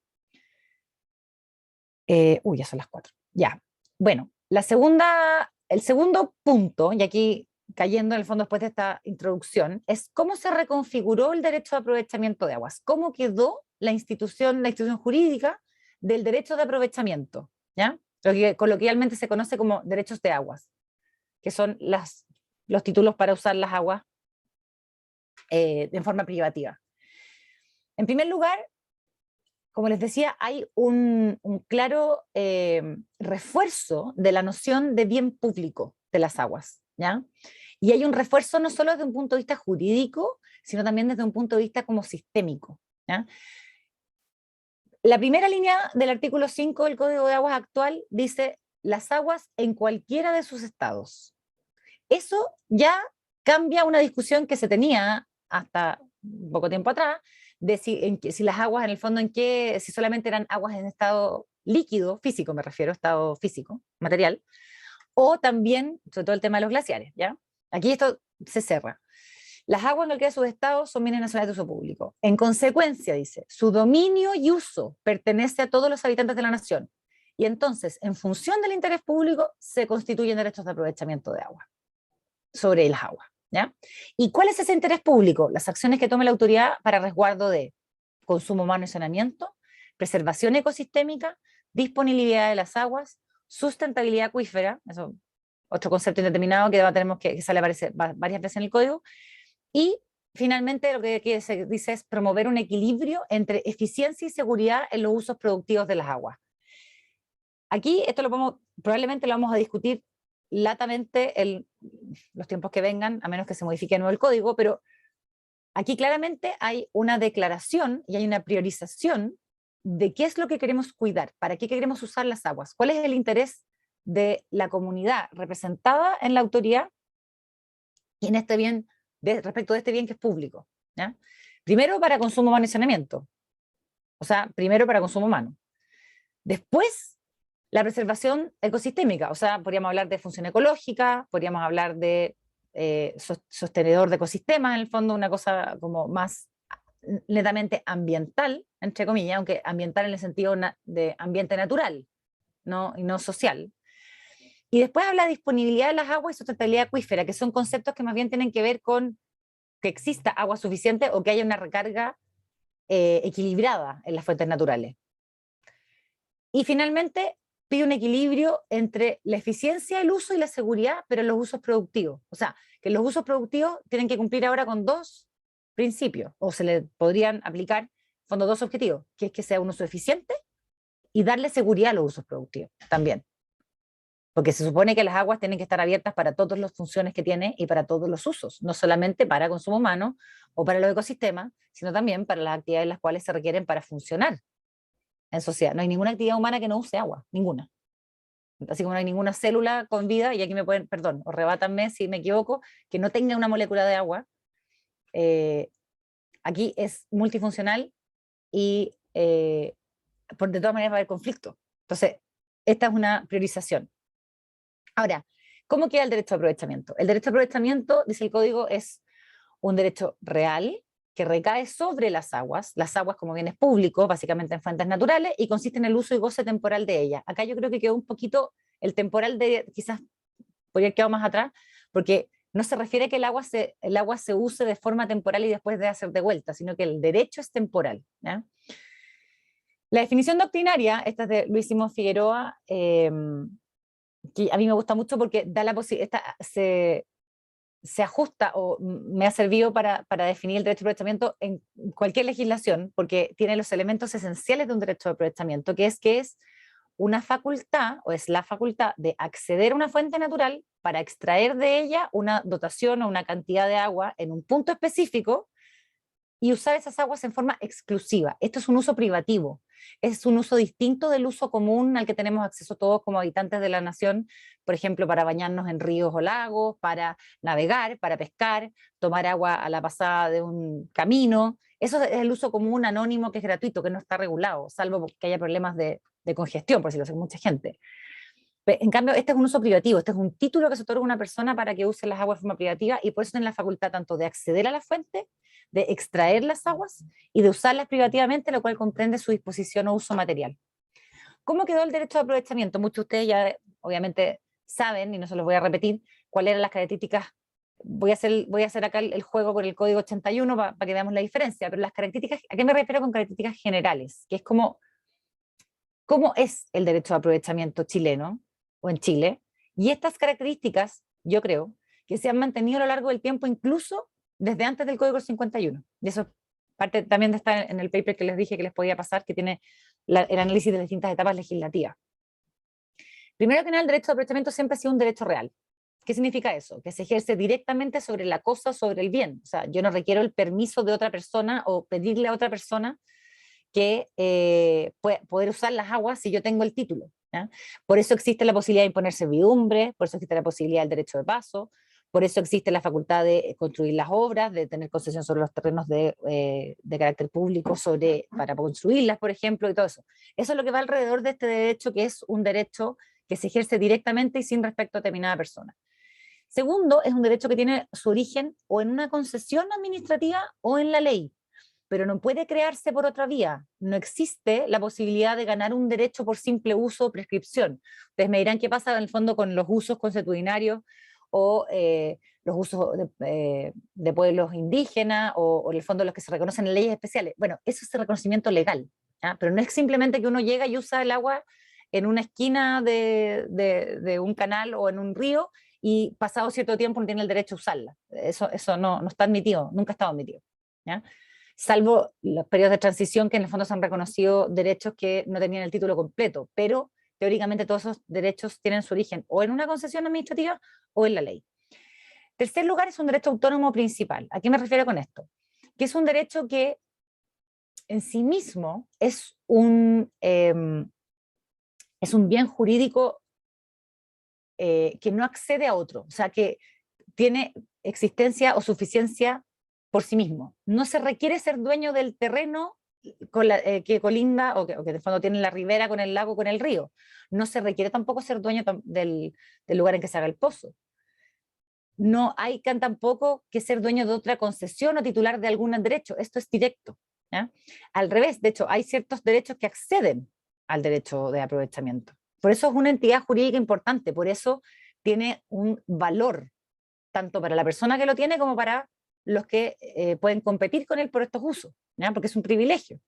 Speaker 1: Ya son las 4. Ya. Bueno, el segundo punto, y aquí cayendo en el fondo después de esta introducción, es cómo se reconfiguró el derecho de aprovechamiento de aguas. Cómo quedó la institución jurídica del derecho de aprovechamiento, ¿ya? Lo que coloquialmente se conoce como derechos de aguas, que son los títulos para usar las aguas de forma privativa. En primer lugar, como les decía, hay un claro refuerzo de la noción de bien público de las aguas, ¿ya? Y hay un refuerzo no solo desde un punto de vista jurídico, sino también desde un punto de vista como sistémico, ¿ya? La primera línea del artículo 5 del Código de Aguas actual dice las aguas en cualquiera de sus estados. Eso ya cambia una discusión que se tenía hasta poco tiempo atrás, de si las aguas en el fondo si solamente eran aguas en estado líquido, físico me refiero, estado físico, material, o también, sobre todo el tema de los glaciares, ¿ya? Aquí esto se cierra. Las aguas en cualquiera de sus estados son bienes nacionales de uso público. En consecuencia, dice, su dominio y uso pertenece a todos los habitantes de la nación. Y entonces, en función del interés público, se constituyen derechos de aprovechamiento de agua sobre las aguas, ¿ya? ¿Y cuál es ese interés público? Las acciones que tome la autoridad para resguardo de consumo humano y saneamiento, preservación ecosistémica, disponibilidad de las aguas, sustentabilidad acuífera, eso otro concepto indeterminado que tenemos que sale aparece varias veces en el código, y finalmente lo que se dice es promover un equilibrio entre eficiencia y seguridad en los usos productivos de las aguas. Aquí esto probablemente lo vamos a discutir latamente en los tiempos que vengan, a menos que se modifique de nuevo el código, pero aquí claramente hay una declaración y hay una priorización de qué es lo que queremos cuidar, para qué queremos usar las aguas, cuál es el interés de la comunidad representada en la autoridad y en este bien, respecto de este bien que es público, ¿ya? Primero para consumo humano y saneamiento, o sea, primero para consumo humano. Después, la preservación ecosistémica, o sea, podríamos hablar de función ecológica, podríamos hablar de sostenedor de ecosistemas, en el fondo una cosa como más netamente ambiental, entre comillas, aunque ambiental en el sentido de ambiente natural, y no social. Y después habla de disponibilidad de las aguas y sustentabilidad acuífera, que son conceptos que más bien tienen que ver con que exista agua suficiente o que haya una recarga equilibrada en las fuentes naturales. Y finalmente pide un equilibrio entre la eficiencia del uso y la seguridad, pero en los usos productivos. O sea, que los usos productivos tienen que cumplir ahora con dos principios, o se le podrían aplicar, en fondo, dos objetivos, que es que sea un uso eficiente y darle seguridad a los usos productivos también. Porque se supone que las aguas tienen que estar abiertas para todas las funciones que tiene y para todos los usos, no solamente para consumo humano o para los ecosistemas, sino también para las actividades las cuales se requieren para funcionar en sociedad. No hay ninguna actividad humana que no use agua, ninguna. Así como no hay ninguna célula con vida, y aquí me pueden, perdón, o rebátanme si me equivoco, que no tenga una molécula de agua. Aquí es multifuncional y de todas maneras va a haber conflicto. Entonces, esta es una priorización. Ahora, ¿cómo queda el derecho de aprovechamiento? El derecho de aprovechamiento, dice el código, es un derecho real que recae sobre las aguas como bienes públicos, básicamente en fuentes naturales, y consiste en el uso y goce temporal de ellas. Acá yo creo que quedó un poquito, el temporal quizás podría haber quedado más atrás, porque no se refiere a que el agua se use de forma temporal y después de hacer de vuelta, sino que el derecho es temporal, ¿ya? La definición doctrinaria, esta es de Luis Simón Figueroa, que a mí me gusta mucho porque da la posibilidad, se ajusta o me ha servido para definir el derecho de aprovechamiento en cualquier legislación, porque tiene los elementos esenciales de un derecho de aprovechamiento, que es una facultad, o es la facultad de acceder a una fuente natural para extraer de ella una dotación o una cantidad de agua en un punto específico y usar esas aguas en forma exclusiva. Esto es un uso privativo, es un uso distinto del uso común al que tenemos acceso todos como habitantes de la nación, por ejemplo, para bañarnos en ríos o lagos, para navegar, para pescar, tomar agua a la pasada de un camino. Eso es el uso común anónimo que es gratuito, que no está regulado, salvo que haya problemas de congestión, por si lo hace mucha gente. En cambio, este es un uso privativo, este es un título que se otorga a una persona para que use las aguas de forma privativa y por eso tiene la facultad tanto de acceder a la fuente, de extraer las aguas y de usarlas privativamente, lo cual comprende su disposición o uso material. ¿Cómo quedó el derecho de aprovechamiento? Muchos de ustedes ya obviamente saben, y no se los voy a repetir, cuáles eran las características. Voy a hacer acá el juego con el código 81 para que veamos la diferencia, pero las características, ¿a qué me refiero con características generales? Que es cómo es el derecho de aprovechamiento chileno o en Chile, y estas características, yo creo, que se han mantenido a lo largo del tiempo, incluso desde antes del Código 51. Y eso parte también de estar en el paper que les dije que les podía pasar, que tiene el análisis de las distintas etapas legislativas. Primero que nada, el derecho de aprovechamiento siempre ha sido un derecho real. ¿Qué significa eso? Que se ejerce directamente sobre la cosa, sobre el bien. O sea, yo no requiero el permiso de otra persona o pedirle a otra persona que poder usar las aguas si yo tengo el título, ¿ya? Por eso existe la posibilidad de imponer servidumbre, por eso existe la posibilidad del derecho de paso, por eso existe la facultad de construir las obras, de tener concesión sobre los terrenos de carácter público para construirlas, por ejemplo, y todo eso. Eso es lo que va alrededor de este derecho, que es un derecho que se ejerce directamente y sin respecto a determinada persona. Segundo, es un derecho que tiene su origen o en una concesión administrativa o en la ley, pero no puede crearse por otra vía. No existe la posibilidad de ganar un derecho por simple uso o prescripción. Ustedes me dirán qué pasa en el fondo con los usos consuetudinarios o los usos de pueblos indígenas o en el fondo los que se reconocen en leyes especiales. Bueno, eso es el reconocimiento legal, ¿ya? Pero no es simplemente que uno llega y usa el agua en una esquina de un canal o en un río y pasado cierto tiempo no tiene el derecho a usarla. Eso no está admitido, nunca ha estado admitido, ¿ya? Salvo los periodos de transición que en el fondo se han reconocido derechos que no tenían el título completo, pero teóricamente todos esos derechos tienen su origen o en una concesión administrativa o en la ley. Tercer lugar es un derecho autónomo principal. ¿A qué me refiero con esto? Que es un derecho que en sí mismo es un bien jurídico que no accede a otro, o sea, que tiene existencia o suficiencia por sí mismo. No se requiere ser dueño del terreno que colinda o que de fondo tiene la ribera con el lago, con el río. No se requiere tampoco ser dueño del lugar en que se haga el pozo. No hay tampoco que ser dueño de otra concesión o titular de algún derecho. Esto es directo, ¿ya? Al revés, de hecho, hay ciertos derechos que acceden al derecho de aprovechamiento. Por eso es una entidad jurídica importante, por eso tiene un valor, tanto para la persona que lo tiene como para los que pueden competir con él por estos usos, ¿ya? Porque es un privilegio.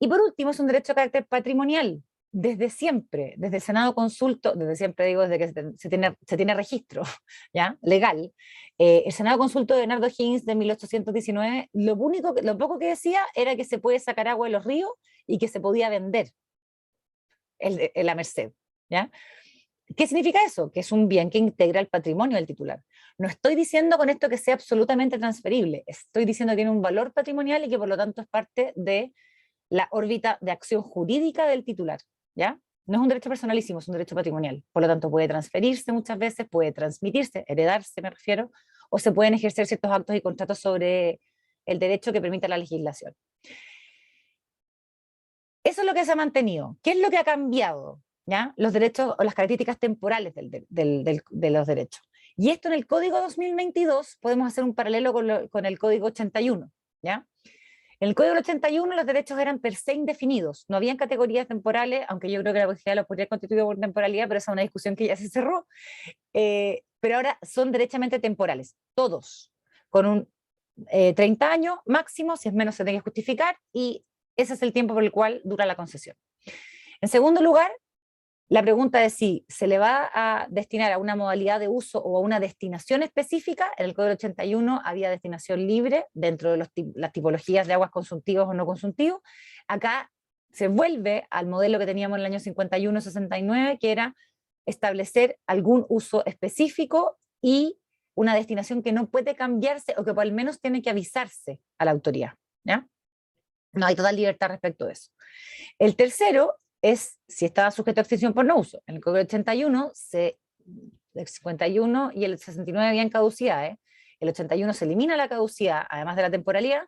Speaker 1: Y por último, es un derecho de carácter patrimonial, desde siempre, desde el Senado Consulto, desde siempre digo, desde que se tiene registro, ¿ya? Legal. El Senado Consulto de Bernardo Higgins de 1819, lo poco que decía era que se puede sacar agua de los ríos y que se podía vender la merced, ¿ya? ¿Qué significa eso? Que es un bien que integra el patrimonio del titular. No estoy diciendo con esto que sea absolutamente transferible, estoy diciendo que tiene un valor patrimonial y que por lo tanto es parte de la órbita de acción jurídica del titular, ¿ya? No es un derecho personalísimo, es un derecho patrimonial. Por lo tanto, puede transferirse muchas veces, puede transmitirse, heredarse, me refiero, o se pueden ejercer ciertos actos y contratos sobre el derecho que permita la legislación. Eso es lo que se ha mantenido. ¿Qué es lo que ha cambiado? ¿Ya? Los derechos o las características temporales de los derechos. Y esto en el Código 2022 podemos hacer un paralelo con el Código 81, ¿ya? En el Código 81 los derechos eran per se indefinidos, no habían categorías temporales, aunque yo creo que la posibilidad lo podría constituir por temporalidad, pero esa es una discusión que ya se cerró. Pero ahora son derechamente temporales, todos, con un 30 años máximo, si es menos se tiene que justificar, y ese es el tiempo por el cual dura la concesión. En segundo lugar, la pregunta es si se le va a destinar a una modalidad de uso o a una destinación específica. En el Código 81 había destinación libre dentro de las tipologías de aguas consumtivos o no consumtivos. Acá se vuelve al modelo que teníamos en el año 51-69, que era establecer algún uso específico y una destinación que no puede cambiarse o que por lo menos tiene que avisarse a la autoridad, ¿ya? No hay total libertad respecto de eso. El tercero es si estaba sujeto a extinción por no uso. En el Código 81, el 51 y el 69 habían caducidades. El 81 se elimina la caducidad, además de la temporalidad,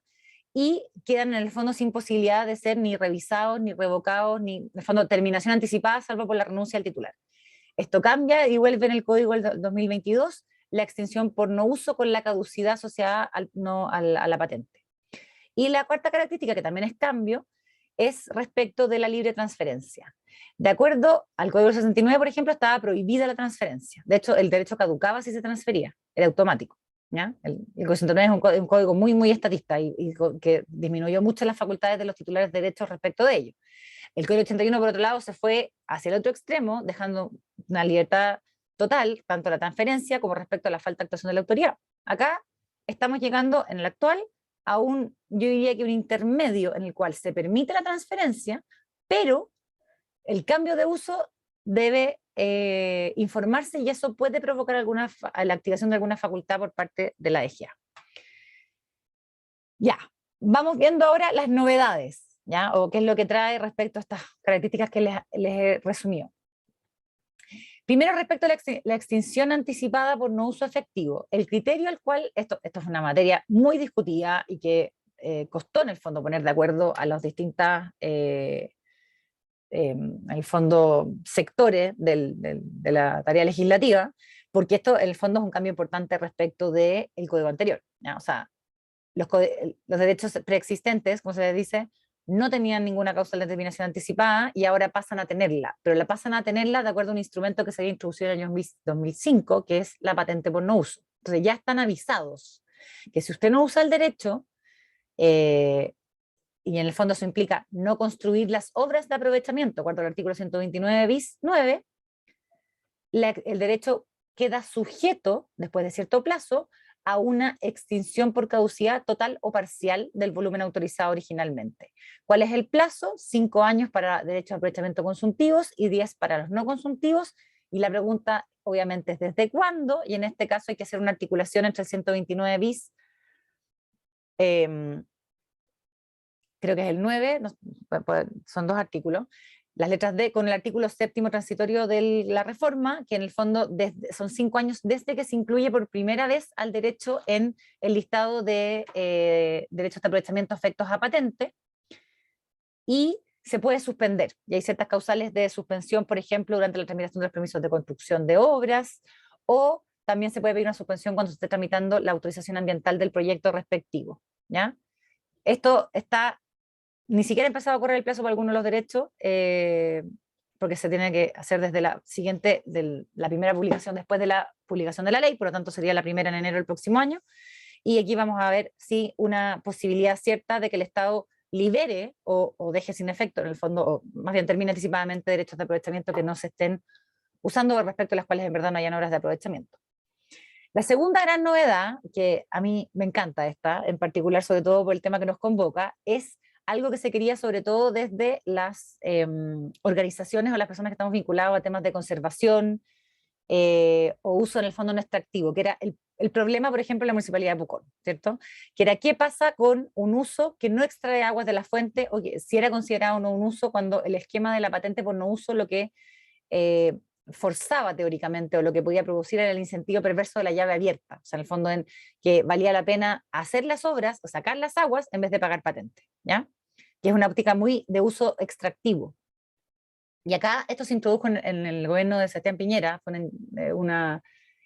Speaker 1: y quedan en el fondo sin posibilidad de ser ni revisados, ni revocados, ni en el fondo terminación anticipada, salvo por la renuncia al titular. Esto cambia y vuelve en el Código del 2022 la extinción por no uso con la caducidad asociada a la patente. Y la cuarta característica, que también es cambio, es respecto de la libre transferencia. De acuerdo al Código 69, por ejemplo, estaba prohibida la transferencia. De hecho, el derecho caducaba si se transfería, era automático, ¿ya? El Código 69 es un código muy, muy estatista y que disminuyó mucho las facultades de los titulares de derechos respecto de ello. El Código 81, por otro lado, se fue hacia el otro extremo, dejando una libertad total, tanto a la transferencia como respecto a la falta de actuación de la autoridad. Acá estamos llegando, en el actual, yo diría que un intermedio en el cual se permite la transferencia, pero el cambio de uso debe informarse y eso puede provocar la activación de alguna facultad por parte de la DGA. Ya, vamos viendo ahora las novedades, ¿ya? O qué es lo que trae respecto a estas características que les he resumido. Primero, respecto a la extinción anticipada por no uso efectivo. El criterio al cual, esto es una materia muy discutida y que costó en el fondo poner de acuerdo a los distintas, en el fondo, sectores de la tarea legislativa, porque esto en el fondo es un cambio importante respecto del código anterior, ¿ya? O sea, los derechos preexistentes, como se les dice, no tenían ninguna causa de determinación anticipada y ahora pasan a tenerla, pero la pasan a tenerla de acuerdo a un instrumento que se había introducido en el año 2005, que es la patente por no uso. Entonces ya están avisados que si usted no usa el derecho, y en el fondo eso implica no construir las obras de aprovechamiento, cuarto el artículo 129 bis 9, el derecho queda sujeto, después de cierto plazo, a una extinción por caducidad total o parcial del volumen autorizado originalmente. ¿Cuál es el plazo? 5 años para derechos de aprovechamiento consuntivos y 10 para los no consuntivos. Y la pregunta, obviamente, es ¿desde cuándo? Y en este caso hay que hacer una articulación entre el 129 bis, creo que es el 9, son 2 artículos, las letras D con el artículo 7º transitorio de la reforma, que en el fondo son 5 años desde que se incluye por primera vez al derecho en el listado de derechos de aprovechamiento afectos a patente, y se puede suspender. Y hay ciertas causales de suspensión, por ejemplo, durante la tramitación de los permisos de construcción de obras, o también se puede pedir una suspensión cuando se esté tramitando la autorización ambiental del proyecto respectivo, ¿ya? Esto está ni siquiera ha empezado a correr el plazo para algunos de los derechos, porque se tiene que hacer desde la siguiente, la primera publicación después de la publicación de la ley, por lo tanto sería la primera en enero del próximo año, y aquí vamos a ver si una posibilidad cierta de que el Estado libere o deje sin efecto, en el fondo, o más bien termine anticipadamente derechos de aprovechamiento que no se estén usando respecto a las cuales en verdad no hayan obras de aprovechamiento. La segunda gran novedad, que a mí me encanta esta, en particular sobre todo por el tema que nos convoca, es algo que se quería sobre todo desde las organizaciones o las personas que estamos vinculados a temas de conservación o uso en el fondo no extractivo, que era el problema, por ejemplo, en la Municipalidad de Pucón, ¿cierto? Que era qué pasa con un uso que no extrae aguas de la fuente, o que si era considerado o no un uso cuando el esquema de la patente por no uso lo que forzaba teóricamente o lo que podía producir era el incentivo perverso de la llave abierta, o sea, en el fondo en que valía la pena hacer las obras o sacar las aguas en vez de pagar patente, ¿ya? Que es una óptica muy de uso extractivo. Y acá esto se introdujo en el gobierno de Sebastián Piñera, fue una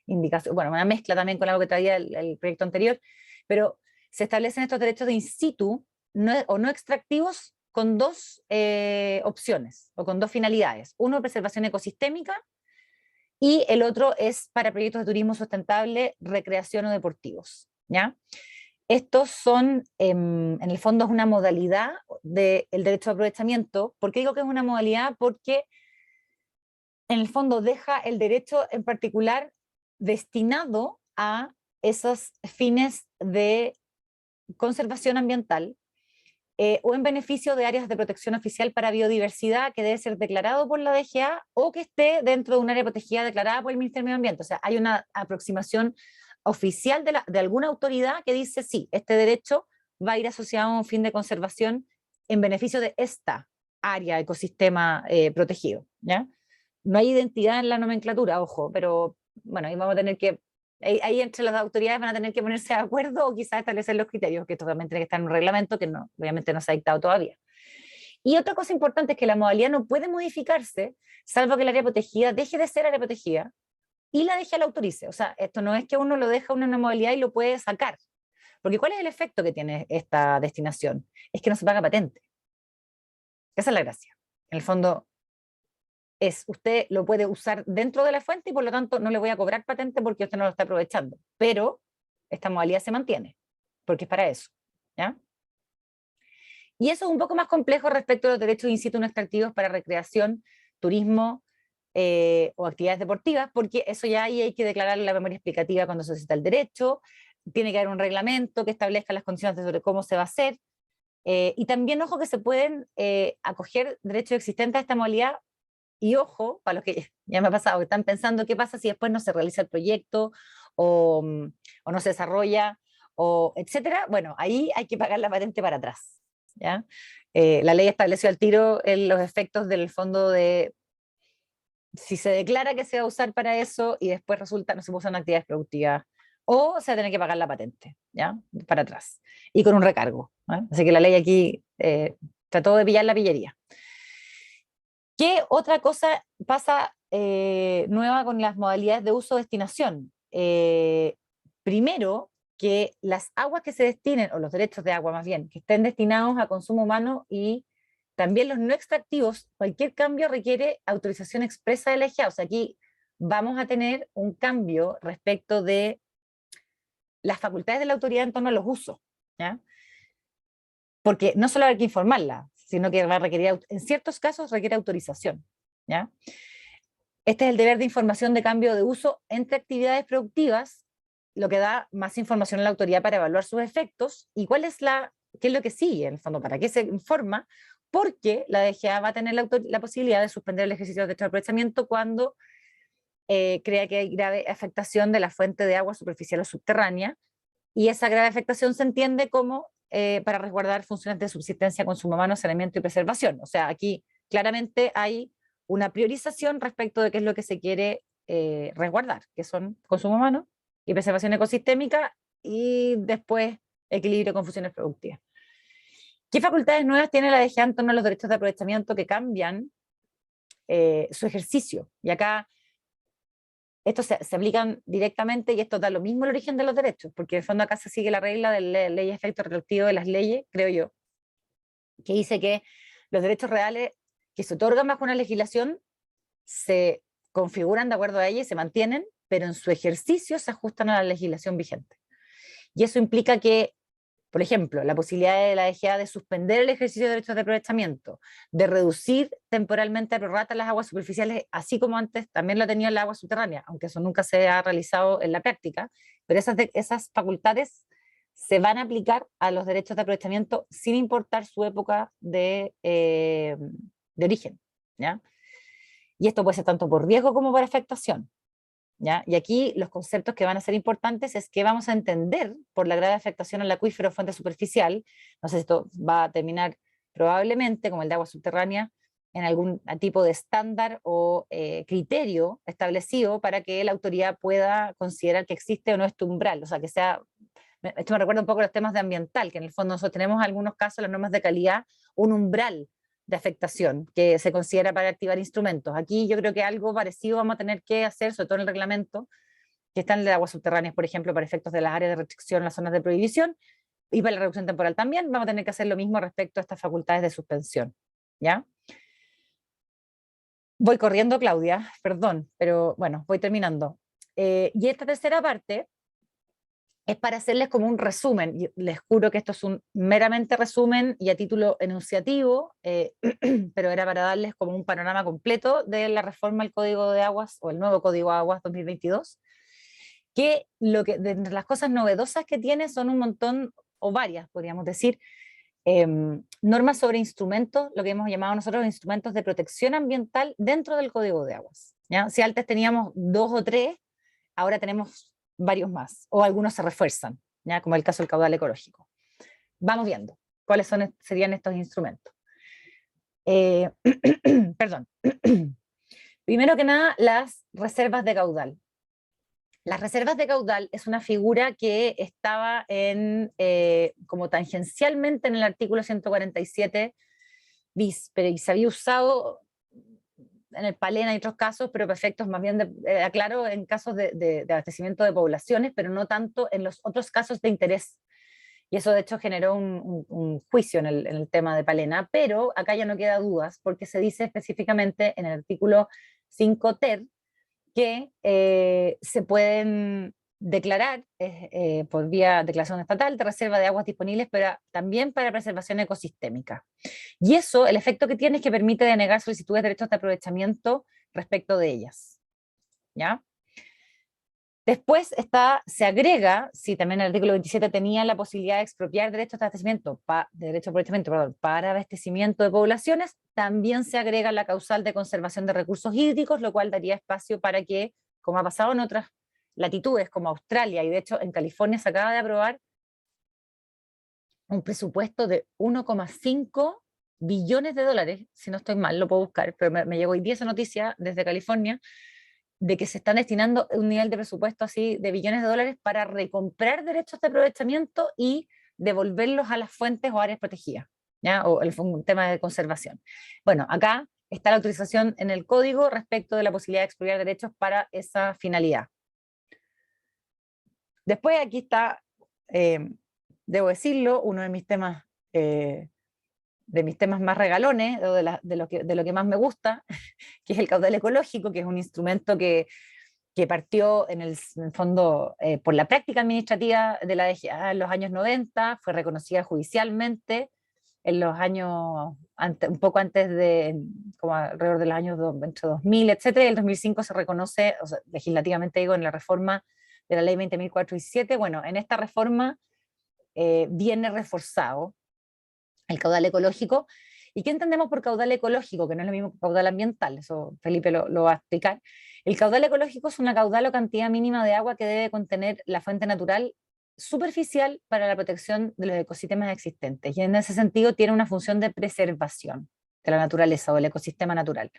Speaker 1: indicación, bueno, una mezcla también con algo que traía el proyecto anterior, pero se establecen estos derechos de in situ o no extractivos con 2 opciones o con 2 finalidades. Uno, preservación ecosistémica, y el otro es para proyectos de turismo sustentable, recreación o deportivos, ¿ya? Estos son, en el fondo, es una modalidad del derecho de aprovechamiento. ¿Por qué digo que es una modalidad? Porque en el fondo deja el derecho en particular destinado a esos fines de conservación ambiental, o en beneficio de áreas de protección oficial para biodiversidad que debe ser declarado por la DGA o que esté dentro de un área protegida declarada por el Ministerio de Medio Ambiente. O sea, hay una aproximación oficial de alguna autoridad que dice, sí, este derecho va a ir asociado a un fin de conservación en beneficio de esta área, ecosistema protegido, ¿ya? No hay identidad en la nomenclatura, ojo, pero bueno, ahí vamos a tener que ahí entre las autoridades van a tener que ponerse de acuerdo o quizás establecer los criterios, que esto también tiene que estar en un reglamento que no, obviamente no se ha dictado todavía. Y otra cosa importante es que la modalidad no puede modificarse, salvo que el área protegida deje de ser área protegida y la DGA la autorice. O sea, esto no es que uno lo deja en una modalidad y lo puede sacar. Porque ¿cuál es el efecto que tiene esta destinación? Es que no se paga patente. Esa es la gracia. En el fondo, usted lo puede usar dentro de la fuente y por lo tanto no le voy a cobrar patente porque usted no lo está aprovechando, pero esta modalidad se mantiene, porque es para eso, ¿ya? Y eso es un poco más complejo respecto a los derechos in situ no extractivos para recreación, turismo o actividades deportivas, porque eso ya ahí hay que declarar la memoria explicativa cuando se cita el derecho, tiene que haber un reglamento que establezca las condiciones sobre cómo se va a hacer, y también, ojo, que se pueden acoger derechos existentes a esta modalidad, y ojo, para los que ya me ha pasado, que están pensando qué pasa si después no se realiza el proyecto, o, o no se desarrolla, o etcétera. Bueno, ahí hay que pagar la patente para atrás, ¿ya? La ley estableció al tiro los efectos del fondo de si se declara que se va a usar para eso y después resulta no se usan actividades productivas, o se va a tener que pagar la patente, ¿ya? Para atrás, y con un recargo, ¿eh? Así que la ley aquí trató de pillar la pillería. ¿Qué otra cosa pasa nueva con las modalidades de uso-destinación? Primero, que las aguas que se destinen, o los derechos de agua más bien, que estén destinados a consumo humano y también los no extractivos, cualquier cambio requiere autorización expresa de la EGA. O sea, aquí vamos a tener un cambio respecto de las facultades de la autoridad en torno a los usos, ¿ya? Porque no solo hay que informarla, sino que va a requerir, en ciertos casos requiere autorización, ¿ya? Este es el deber de información de cambio de uso entre actividades productivas, lo que da más información a la autoridad para evaluar sus efectos y qué es lo que sigue, en el fondo, para qué se informa, porque la DGA va a tener la posibilidad de suspender el ejercicio de derecho de aprovechamiento cuando crea que hay grave afectación de la fuente de agua superficial o subterránea, y esa grave afectación se entiende como para resguardar funciones de subsistencia, consumo humano, saneamiento y preservación. O sea, aquí claramente hay una priorización respecto de qué es lo que se quiere resguardar, que son consumo humano y preservación ecosistémica, y después equilibrio con funciones productivas. ¿Qué facultades nuevas tiene la DGA en torno a los derechos de aprovechamiento que cambian su ejercicio? Y acá estos se aplican directamente, y esto da lo mismo el origen de los derechos, porque en el fondo acá se sigue la regla de la ley de efecto retroactivo de las leyes, creo yo, que dice que los derechos reales que se otorgan bajo una legislación se configuran de acuerdo a ella y se mantienen, pero en su ejercicio se ajustan a la legislación vigente. Y eso implica que, por ejemplo, la posibilidad de la DGA de suspender el ejercicio de derechos de aprovechamiento, de reducir temporalmente a prorrata las aguas superficiales, así como antes también lo tenía el agua subterránea, aunque eso nunca se ha realizado en la práctica, pero esas facultades se van a aplicar a los derechos de aprovechamiento sin importar su época de origen, ¿ya? Y esto puede ser tanto por riesgo como por afectación, ¿ya? Y aquí los conceptos que van a ser importantes es que vamos a entender por la grave afectación al acuífero fuente superficial. No sé si esto va a terminar probablemente, como el de agua subterránea, en algún tipo de estándar o criterio establecido para que la autoridad pueda considerar que existe o no este umbral. O sea, que sea, esto me recuerda un poco a los temas de ambiental, que en el fondo nosotros tenemos en algunos casos, las normas de calidad, un umbral de afectación que se considera para activar instrumentos. Aquí yo creo que algo parecido vamos a tener que hacer, sobre todo en el reglamento, que está en el de aguas subterráneas, por ejemplo, para efectos de las áreas de restricción, las zonas de prohibición, y para la reducción temporal también, vamos a tener que hacer lo mismo respecto a estas facultades de suspensión, ¿ya? Voy corriendo, Claudia, perdón, pero bueno, voy terminando. Y esta tercera parte es para hacerles como un resumen. Les juro que esto es un meramente resumen y a título enunciativo, pero era para darles como un panorama completo de la reforma al Código de Aguas, o el nuevo Código de Aguas 2022, que de entre las cosas novedosas que tiene son un montón, o varias, podríamos decir, normas sobre instrumentos, lo que hemos llamado nosotros instrumentos de protección ambiental dentro del Código de Aguas, ¿ya? Si antes teníamos 2 o 3, ahora tenemos varios más, o algunos se refuerzan, ¿ya? Como el caso del caudal ecológico. Vamos viendo cuáles serían estos instrumentos. Perdón. Primero que nada, las reservas de caudal. Las reservas de caudal es una figura que estaba como tangencialmente en el artículo 147 bis, pero se había usado en el Palena y otros casos, pero para efectos más bien, aclaro, en casos de abastecimiento de poblaciones, pero no tanto en los otros casos de interés. Y eso de hecho generó un juicio en el tema de Palena, pero acá ya no queda dudas, porque se dice específicamente en el artículo 5 ter que se pueden declarar por vía declaración estatal de reserva de aguas disponibles, pero también para preservación ecosistémica. Y eso, el efecto que tiene es que permite denegar solicitudes de derechos de aprovechamiento respecto de ellas, ¿ya? Después se agrega, si también el artículo 27 tenía la posibilidad de expropiar derechos de abastecimiento, para abastecimiento de poblaciones, también se agrega la causal de conservación de recursos hídricos, lo cual daría espacio para que, como ha pasado en otras latitudes como Australia, y de hecho en California se acaba de aprobar un presupuesto de 1,5 billones de dólares, si no estoy mal, lo puedo buscar, pero me llegó hoy día esa noticia desde California, de que se están destinando un nivel de presupuesto así de billones de dólares para recomprar derechos de aprovechamiento y devolverlos a las fuentes o áreas protegidas, ¿ya? O un tema de conservación. Bueno, acá está la autorización en el código respecto de la posibilidad de expropiar derechos para esa finalidad. Después aquí está, debo decirlo, uno de mis temas más regalones, o de lo que más me gusta, que es el caudal ecológico, que es un instrumento que partió en el fondo por la práctica administrativa de la DGA en los años 90, fue reconocida judicialmente en los años, un poco antes de, como alrededor de los años entre 2000, etcétera, y el 2005 se reconoce, o sea, legislativamente digo, en la reforma de la ley 20.417. Bueno, en esta reforma viene reforzado el caudal ecológico. ¿Y qué entendemos por caudal ecológico? Que no es lo mismo que caudal ambiental, eso Felipe lo va a explicar. El caudal ecológico es una caudal o cantidad mínima de agua que debe contener la fuente natural superficial para la protección de los ecosistemas existentes. Y en ese sentido tiene una función de preservación de la naturaleza o del ecosistema natural.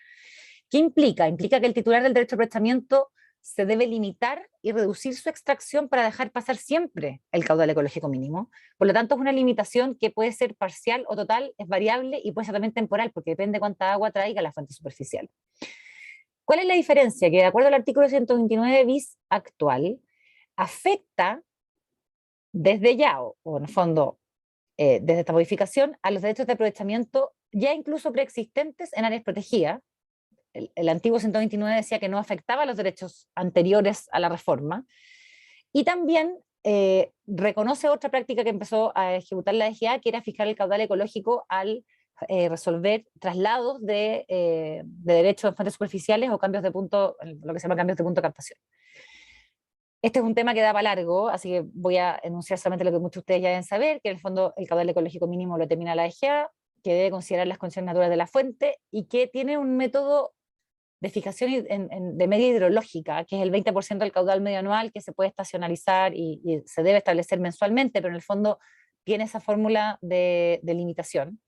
Speaker 1: ¿Qué implica? Implica que el titular del derecho de aprovechamiento se debe limitar y reducir su extracción para dejar pasar siempre el caudal ecológico mínimo. Por lo tanto, es una limitación que puede ser parcial o total, es variable y puede ser también temporal, porque depende de cuánta agua traiga la fuente superficial. ¿Cuál es la diferencia? Que de acuerdo al artículo 129 bis actual, afecta desde ya, o en el fondo, desde esta modificación, a los derechos de aprovechamiento ya incluso preexistentes en áreas protegidas. El antiguo 129 decía que no afectaba a los derechos anteriores a la reforma, y también reconoce otra práctica que empezó a ejecutar la DGA, que era fijar el caudal ecológico al resolver traslados de derechos en fuentes superficiales o cambios de punto, lo que se llama cambios de punto de captación. Este es un tema que da para largo, así que voy a enunciar solamente lo que muchos de ustedes ya deben saber, que en el fondo el caudal ecológico mínimo lo determina la DGA, que debe considerar las condiciones naturales de la fuente y que tiene un método de fijación de media hidrológica, que es el 20% del caudal medio anual, que se puede estacionalizar y se debe establecer mensualmente, pero en el fondo tiene esa fórmula de limitación.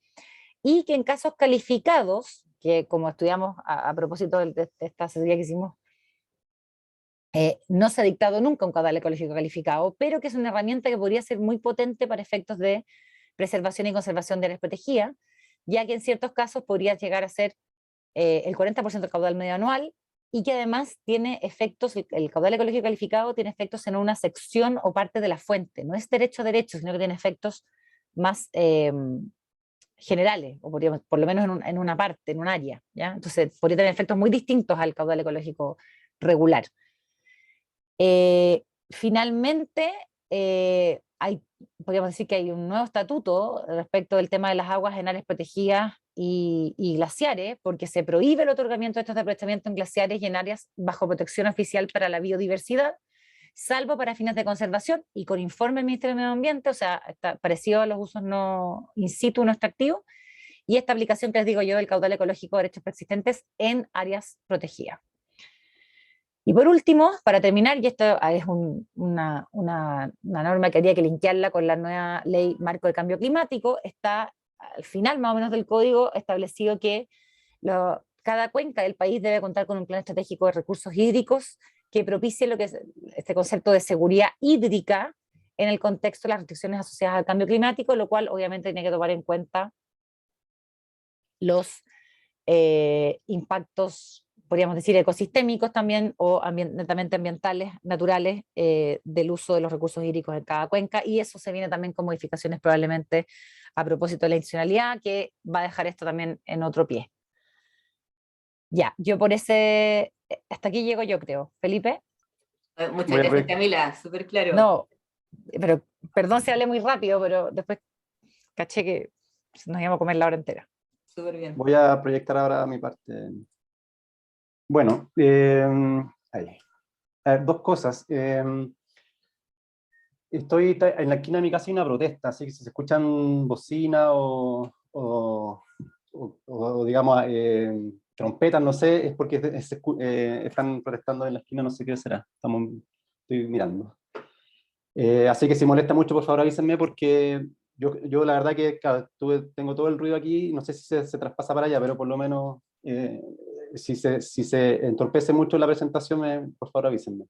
Speaker 1: Y que en casos calificados, que como estudiamos a propósito de esta asesoría que hicimos, no se ha dictado nunca un caudal ecológico calificado, pero que es una herramienta que podría ser muy potente para efectos de preservación y conservación de áreas protegidas, ya que en ciertos casos podría llegar a ser el 40% del caudal medio anual, y que además tiene efectos, el caudal ecológico calificado tiene efectos en una sección o parte de la fuente, no es derecho a derecho, sino que tiene efectos más generales, o por lo menos en una parte, en un área, ¿ya? Entonces podría tener efectos muy distintos al caudal ecológico regular. Finalmente, podríamos decir que hay un nuevo estatuto respecto del tema de las aguas en áreas protegidas y glaciares, porque se prohíbe el otorgamiento de estos de aprovechamiento en glaciares y en áreas bajo protección oficial para la biodiversidad, salvo para fines de conservación y con informe del Ministerio de Medio Ambiente, o sea, está parecido a los usos no in situ, no extractivos, y esta aplicación que les digo yo del caudal ecológico de derechos preexistentes en áreas protegidas. Y por último, para terminar, y esto es una norma que habría que linkearla con la nueva ley marco de cambio climático, está al final más o menos del código establecido que cada cuenca del país debe contar con un plan estratégico de recursos hídricos que propicie lo que es este concepto de seguridad hídrica en el contexto de las restricciones asociadas al cambio climático, lo cual obviamente tiene que tomar en cuenta los impactos, podríamos decir, ecosistémicos también, o netamente ambientales, naturales, del uso de los recursos hídricos en cada cuenca, y eso se viene también con modificaciones probablemente a propósito de la institucionalidad, que va a dejar esto también en otro pie. Ya, yo hasta aquí llego yo creo. Felipe.
Speaker 2: Muchas gracias, Camila, súper claro.
Speaker 1: No, pero perdón si hablé muy rápido, pero después caché que nos íbamos a comer la hora entera.
Speaker 2: Súper bien.
Speaker 3: Voy a proyectar ahora mi parte. Bueno, ahí. A ver, dos cosas. Estoy en la esquina de mi casa, hay una protesta, así que si se escuchan bocina o digamos, trompetas, no sé, es porque están protestando en la esquina, no sé qué será. Estoy mirando. Así que si molesta mucho, por favor avísenme, porque yo la verdad que claro, tengo todo el ruido aquí, no sé si se traspasa para allá, pero por lo menos si se entorpece mucho la presentación, por favor avísenme.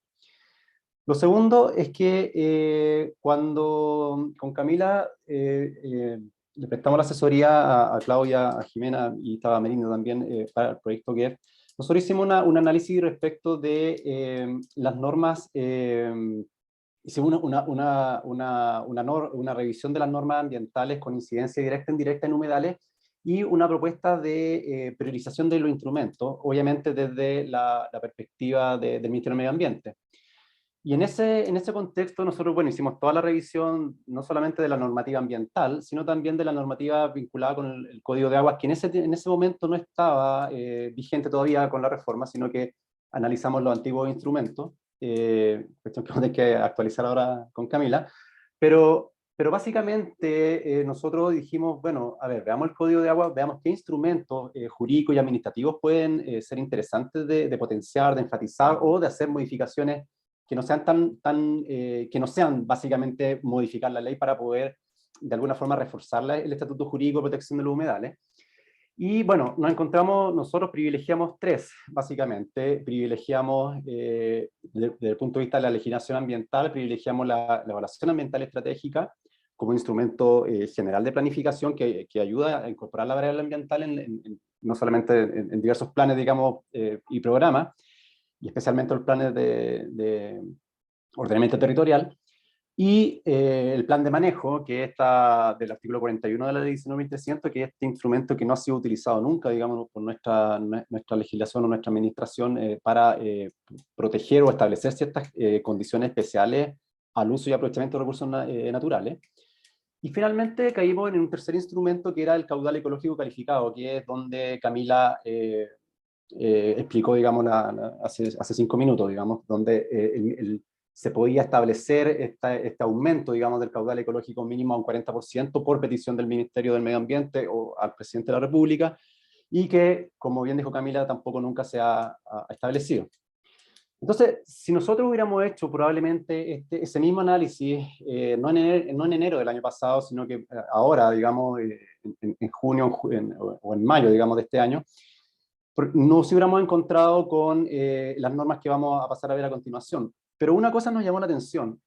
Speaker 3: Lo segundo es que cuando con Camila le prestamos la asesoría a Claudia, a Jimena y estaba Merino también para el proyecto GEF, nosotros hicimos un análisis respecto de las normas, hicimos una revisión de las normas ambientales con incidencia directa e indirecta en humedales y una propuesta de priorización de los instrumentos, obviamente desde la perspectiva del Ministerio de Medio Ambiente. Y en ese contexto nosotros, bueno, hicimos toda la revisión, no solamente de la normativa ambiental, sino también de la normativa vinculada con el Código de Aguas, que en ese momento no estaba vigente todavía con la reforma, sino que analizamos los antiguos instrumentos, cuestión que vamos a tener que actualizar ahora con Camila, pero básicamente nosotros dijimos, bueno, a ver, veamos el Código de Aguas, veamos qué instrumentos jurídicos y administrativos pueden ser interesantes de potenciar, de enfatizar o de hacer modificaciones que no sean que no sean básicamente modificar la ley para poder de alguna forma reforzar el estatuto jurídico de protección de los humedales. Y bueno, nosotros privilegiamos tres, básicamente. Privilegiamos, desde el punto de vista de la legislación ambiental, privilegiamos la evaluación ambiental estratégica como instrumento general de planificación que ayuda a incorporar la variable ambiental no solamente en diversos planes, digamos, y programas, y especialmente los planes de ordenamiento territorial, y el plan de manejo, que está del artículo 41 de la ley 19.300, que es este instrumento que no ha sido utilizado nunca, digamos, por nuestra legislación o nuestra administración para proteger o establecer ciertas condiciones especiales al uso y aprovechamiento de recursos naturales. Y finalmente caímos en un tercer instrumento que era el caudal ecológico calificado, que es donde Camila explicó, digamos, hace 5 minutos, digamos, donde se podía establecer este aumento, digamos, del caudal ecológico mínimo a un 40% por petición del Ministerio del Medio Ambiente o al Presidente de la República, y que, como bien dijo Camila, tampoco nunca se ha establecido. Entonces, si nosotros hubiéramos hecho probablemente ese mismo análisis, no en enero del año pasado, sino que ahora, digamos, en junio o en mayo, digamos, de este año, nos hubiéramos encontrado con las normas que vamos a pasar a ver a continuación. Pero una cosa nos llamó la atención,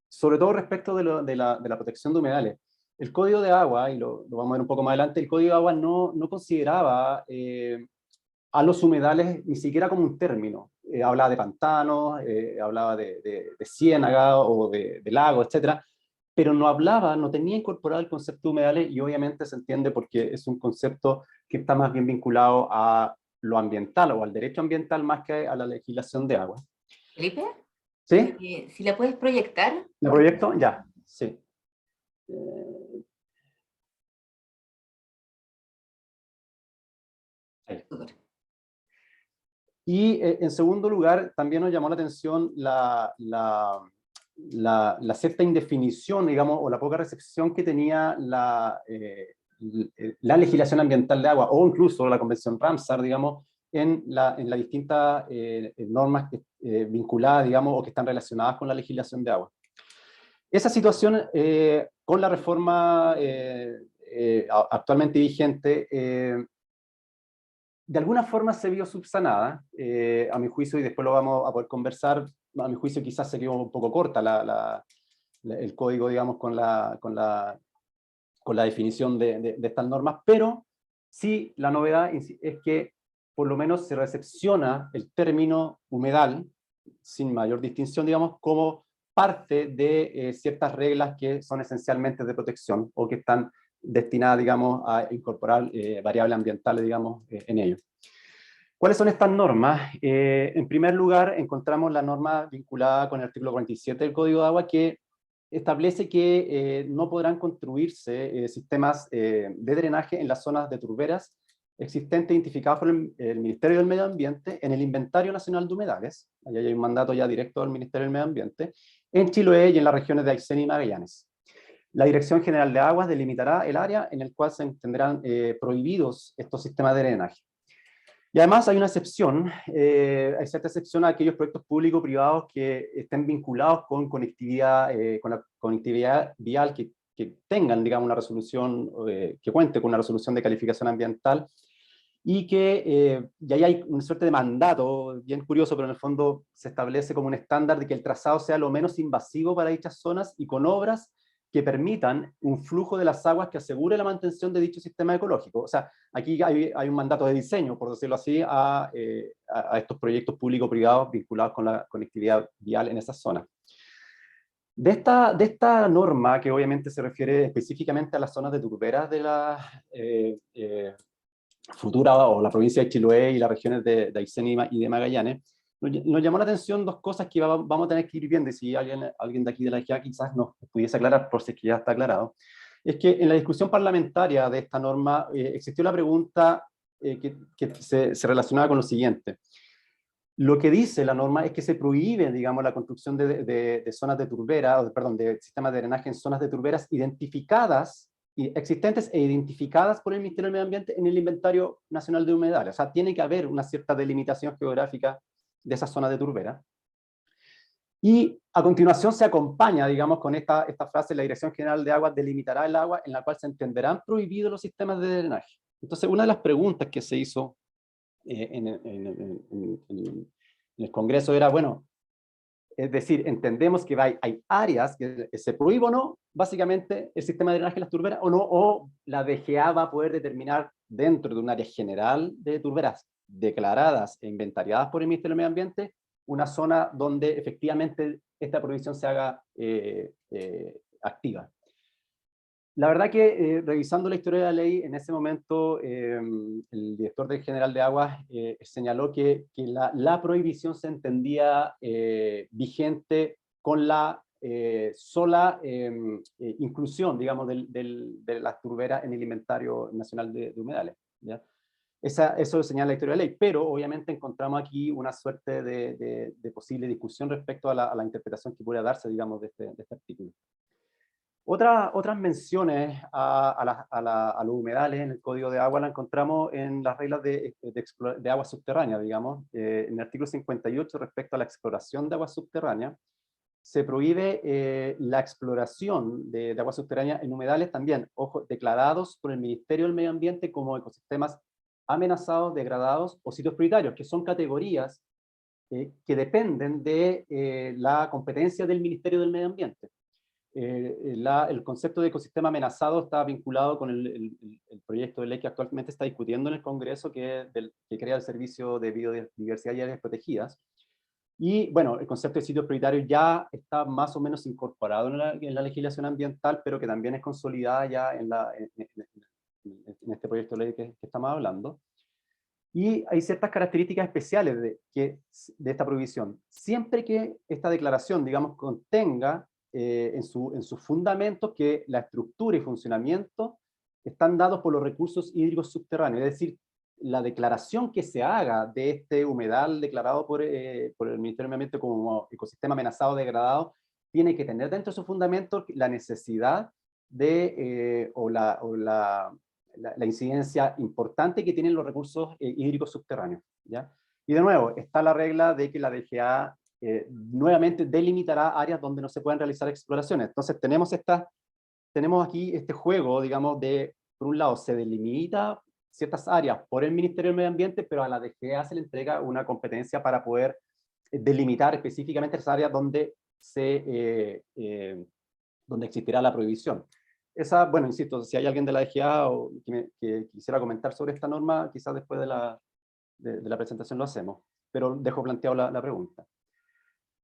Speaker 3: sobre todo respecto de la protección de humedales. El Código de Agua, y lo vamos a ver un poco más adelante, el Código de Agua no consideraba a los humedales ni siquiera como un término. Hablaba de pantanos, hablaba de ciénaga o de lago, etc. Pero no tenía incorporado el concepto de humedales, y obviamente se entiende porque es un concepto que está más bien vinculado a lo ambiental o al derecho ambiental más que a la legislación de agua.
Speaker 2: Felipe,
Speaker 3: ¿Sí?
Speaker 2: si la puedes proyectar.
Speaker 3: ¿La proyecto? Ya, sí. Ahí. Y en segundo lugar, también nos llamó la atención la cierta indefinición, digamos, o la poca recepción que tenía la legislación ambiental de agua, o incluso la Convención Ramsar, digamos, en las distintas normas vinculadas, digamos, o que están relacionadas con la legislación de agua. Esa situación, con la reforma actualmente vigente, de alguna forma se vio subsanada, a mi juicio, y después lo vamos a poder conversar. A mi juicio quizás se quedó un poco corta el código, digamos, con la definición de estas normas, pero sí la novedad es que por lo menos se recepciona el término humedal, sin mayor distinción, digamos, como parte de ciertas reglas que son esencialmente de protección o que están destinadas, digamos, a incorporar variables ambientales, digamos, en ello. ¿Cuáles son estas normas? En primer lugar, encontramos la norma vinculada con el artículo 47 del Código de Agua, que establece que no podrán construirse sistemas de drenaje en las zonas de turberas existentes identificados por el Ministerio del Medio Ambiente en el Inventario Nacional de Humedales, allá hay un mandato ya directo del Ministerio del Medio Ambiente, en Chiloé y en las regiones de Aysén y Magallanes. La Dirección General de Aguas delimitará el área en el cual se entenderán prohibidos estos sistemas de drenaje. Y además hay una excepción, hay cierta excepción a aquellos proyectos público-privados que estén vinculados con conectividad, con la conectividad vial que tengan, digamos, una resolución, que cuente con una resolución de calificación ambiental, y que y ahí hay una suerte de mandato, bien curioso, pero en el fondo se establece como un estándar de que el trazado sea lo menos invasivo para dichas zonas y con obras que permitan un flujo de las aguas que asegure la mantención de dicho sistema ecológico. O sea, aquí hay un mandato de diseño, por decirlo así, a estos proyectos público-privados vinculados con la conectividad vial en esas zonas. De esta norma, que obviamente se refiere específicamente a las zonas de turberas de la futura, o la provincia de Chiloé y las regiones de Aysén y de Magallanes, nos llamó la atención dos cosas que vamos a tener que ir viendo, y si alguien de aquí de la GEA quizás nos pudiese aclarar, por si es que ya está aclarado. Es que en la discusión parlamentaria de esta norma existió la pregunta que se relacionaba con lo siguiente. Lo que dice la norma es que se prohíbe, digamos, la construcción de zonas de turbera, perdón, de sistemas de drenaje en zonas de turberas identificadas, existentes e identificadas por el Ministerio del Medio Ambiente en el Inventario Nacional de Humedales. O sea, tiene que haber una cierta delimitación geográfica de esas zonas de turbera. Y a continuación se acompaña, digamos, con esta frase: la Dirección General de Aguas delimitará el agua en la cual se entenderán prohibidos los sistemas de drenaje. Entonces, una de las preguntas que se hizo en el Congreso era, bueno, es decir, entendemos que hay áreas que se prohíbe o no, básicamente, el sistema de drenaje de las turberas, o no, o la DGA va a poder determinar dentro de un área general de turberas declaradas e inventariadas por el Ministerio del Medio Ambiente, una zona donde efectivamente esta prohibición se haga activa. La verdad que revisando la historia de la ley, en ese momento el director general de Aguas señaló que la prohibición se entendía vigente con la sola inclusión, digamos, de las turberas en el Inventario Nacional de Humedales, ¿ya? Eso señala la historia de la ley, pero obviamente encontramos aquí una suerte de posible discusión respecto a la interpretación que puede darse, digamos, de este artículo. Otras menciones a los humedales en el Código de Agua la encontramos en las reglas de agua subterránea, digamos. En el artículo 58, respecto a la exploración de agua subterránea, se prohíbe la exploración de agua subterránea en humedales también, ojo, declarados por el Ministerio del Medio Ambiente como ecosistemas amenazados, degradados o sitios prioritarios, que son categorías que dependen de la competencia del Ministerio del Medio Ambiente. El concepto de ecosistema amenazado está vinculado con el proyecto de ley que actualmente está discutiendo en el Congreso, que crea el Servicio de Biodiversidad y Áreas Protegidas. Y bueno, el concepto de sitio prioritario ya está más o menos incorporado en la legislación ambiental, pero que también es consolidada ya en este proyecto de ley que estamos hablando. Y hay ciertas características especiales de esta prohibición. Siempre que esta declaración, digamos, contenga en sus fundamentos que la estructura y funcionamiento están dados por los recursos hídricos subterráneos, es decir, la declaración que se haga de este humedal declarado por el Ministerio del Medio Ambiente como ecosistema amenazado degradado, tiene que tener dentro de su fundamento la necesidad o la incidencia importante que tienen los recursos hídricos subterráneos, ¿ya? Y de nuevo, está la regla de que la DGA nuevamente delimitará áreas donde no se pueden realizar exploraciones. Entonces tenemos aquí este juego, digamos, por un lado se delimita ciertas áreas por el Ministerio del Medio Ambiente, pero a la DGA se le entrega una competencia para poder delimitar específicamente esas áreas donde existirá la prohibición. Bueno, insisto, si hay alguien de la DGA o que quisiera comentar sobre esta norma, quizás después de la presentación lo hacemos, pero dejo planteado la pregunta.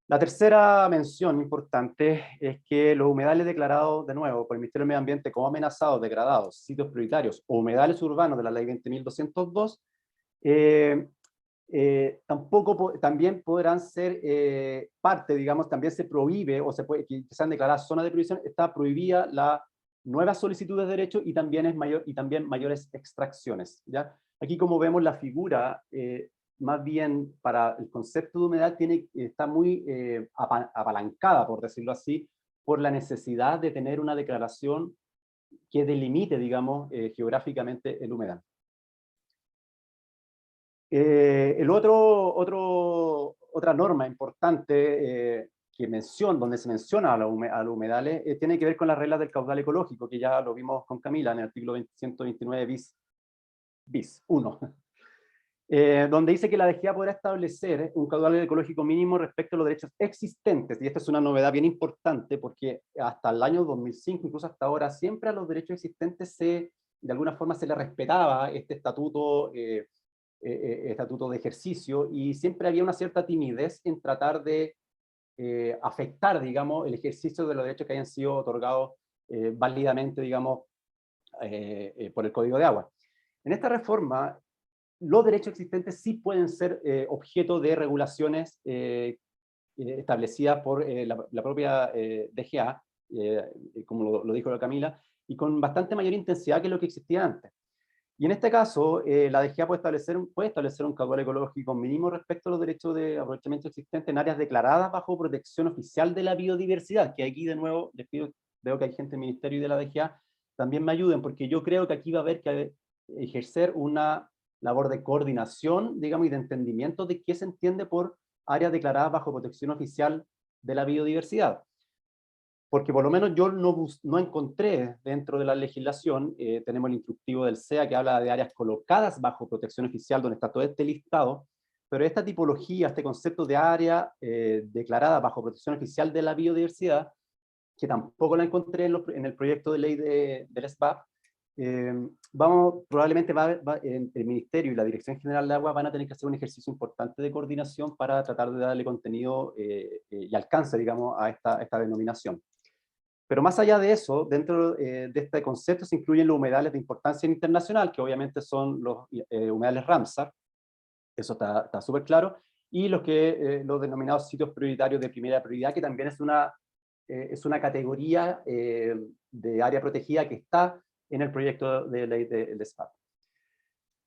Speaker 3: La tercera mención importante es que los humedales declarados, de nuevo, por el Ministerio del Medio Ambiente como amenazados, degradados, sitios prioritarios o humedales urbanos de la Ley 20.202, también podrán ser parte, digamos, también se prohíbe, o se puede, que sean declaradas zonas de prohibición, está prohibida la nueva solicitud de derecho y también mayores extracciones, ¿ya? Aquí, como vemos, la figura, más bien para el concepto de humedad, está muy apalancada, por decirlo así, por la necesidad de tener una declaración que delimite, digamos, geográficamente el humedal. Otra norma importante donde se menciona a los humedales tiene que ver con las reglas del caudal ecológico, que ya lo vimos con Camila en el artículo 129 bis 1, donde dice que la DGA podrá establecer un caudal ecológico mínimo respecto a los derechos existentes, y esta es una novedad bien importante porque hasta el año 2005, incluso hasta ahora, siempre a los derechos existentes de alguna forma se le respetaba este estatuto de ejercicio, y siempre había una cierta timidez en tratar de afectar, digamos, el ejercicio de los derechos que hayan sido otorgados válidamente, digamos, por el Código de Agua. En esta reforma, los derechos existentes sí pueden ser objeto de regulaciones establecidas por la propia DGA, como lo dijo la Camila, y con bastante mayor intensidad que lo que existía antes. Y en este caso, la DGA puede establecer un caudal ecológico mínimo respecto a los derechos de aprovechamiento existentes en áreas declaradas bajo protección oficial de la biodiversidad, que aquí de nuevo les pido, veo que hay gente del Ministerio y de la DGA, también me ayuden, porque yo creo que aquí va a haber que ejercer una labor de coordinación, digamos, y de entendimiento de qué se entiende por áreas declaradas bajo protección oficial de la biodiversidad. Porque por lo menos yo no encontré dentro de la legislación, tenemos el instructivo del SEA que habla de áreas colocadas bajo protección oficial, donde está todo este listado, pero esta tipología, este concepto de área declarada bajo protección oficial de la biodiversidad, que tampoco la encontré en el proyecto de ley del SBAP, probablemente el Ministerio y la Dirección General de Agua van a tener que hacer un ejercicio importante de coordinación para tratar de darle contenido y alcance, digamos, a esta denominación. Pero más allá de eso, dentro de este concepto se incluyen los humedales de importancia internacional, que obviamente son los humedales Ramsar, eso está súper claro, y los denominados sitios prioritarios de primera prioridad, que también es una categoría de área protegida que está en el proyecto de ley del SPAP.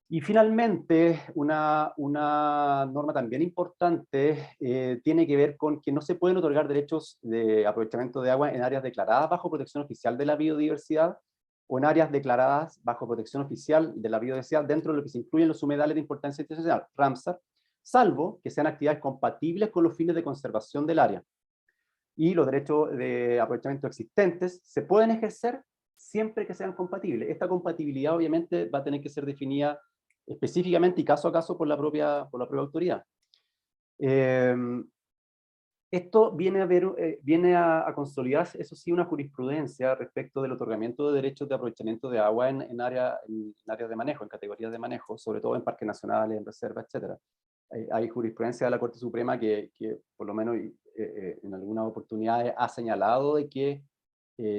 Speaker 3: Y finalmente, una norma también importante tiene que ver con que no se pueden otorgar derechos de aprovechamiento de agua en áreas declaradas bajo protección oficial de la biodiversidad o en áreas declaradas bajo protección oficial de la biodiversidad dentro de lo que se incluyen los humedales de importancia internacional, Ramsar, salvo que sean actividades compatibles con los fines de conservación del área. Y los derechos de aprovechamiento existentes se pueden ejercer siempre que sean compatibles. Esta compatibilidad obviamente va a tener que ser definida específicamente y caso a caso por la propia autoridad. Esto viene a consolidar, eso sí, una jurisprudencia respecto del otorgamiento de derechos de aprovechamiento de agua en áreas de manejo, en categorías de manejo, sobre todo en parques nacionales, en reservas, etc. Hay jurisprudencia de la Corte Suprema que por lo menos en algunas oportunidades ha señalado de que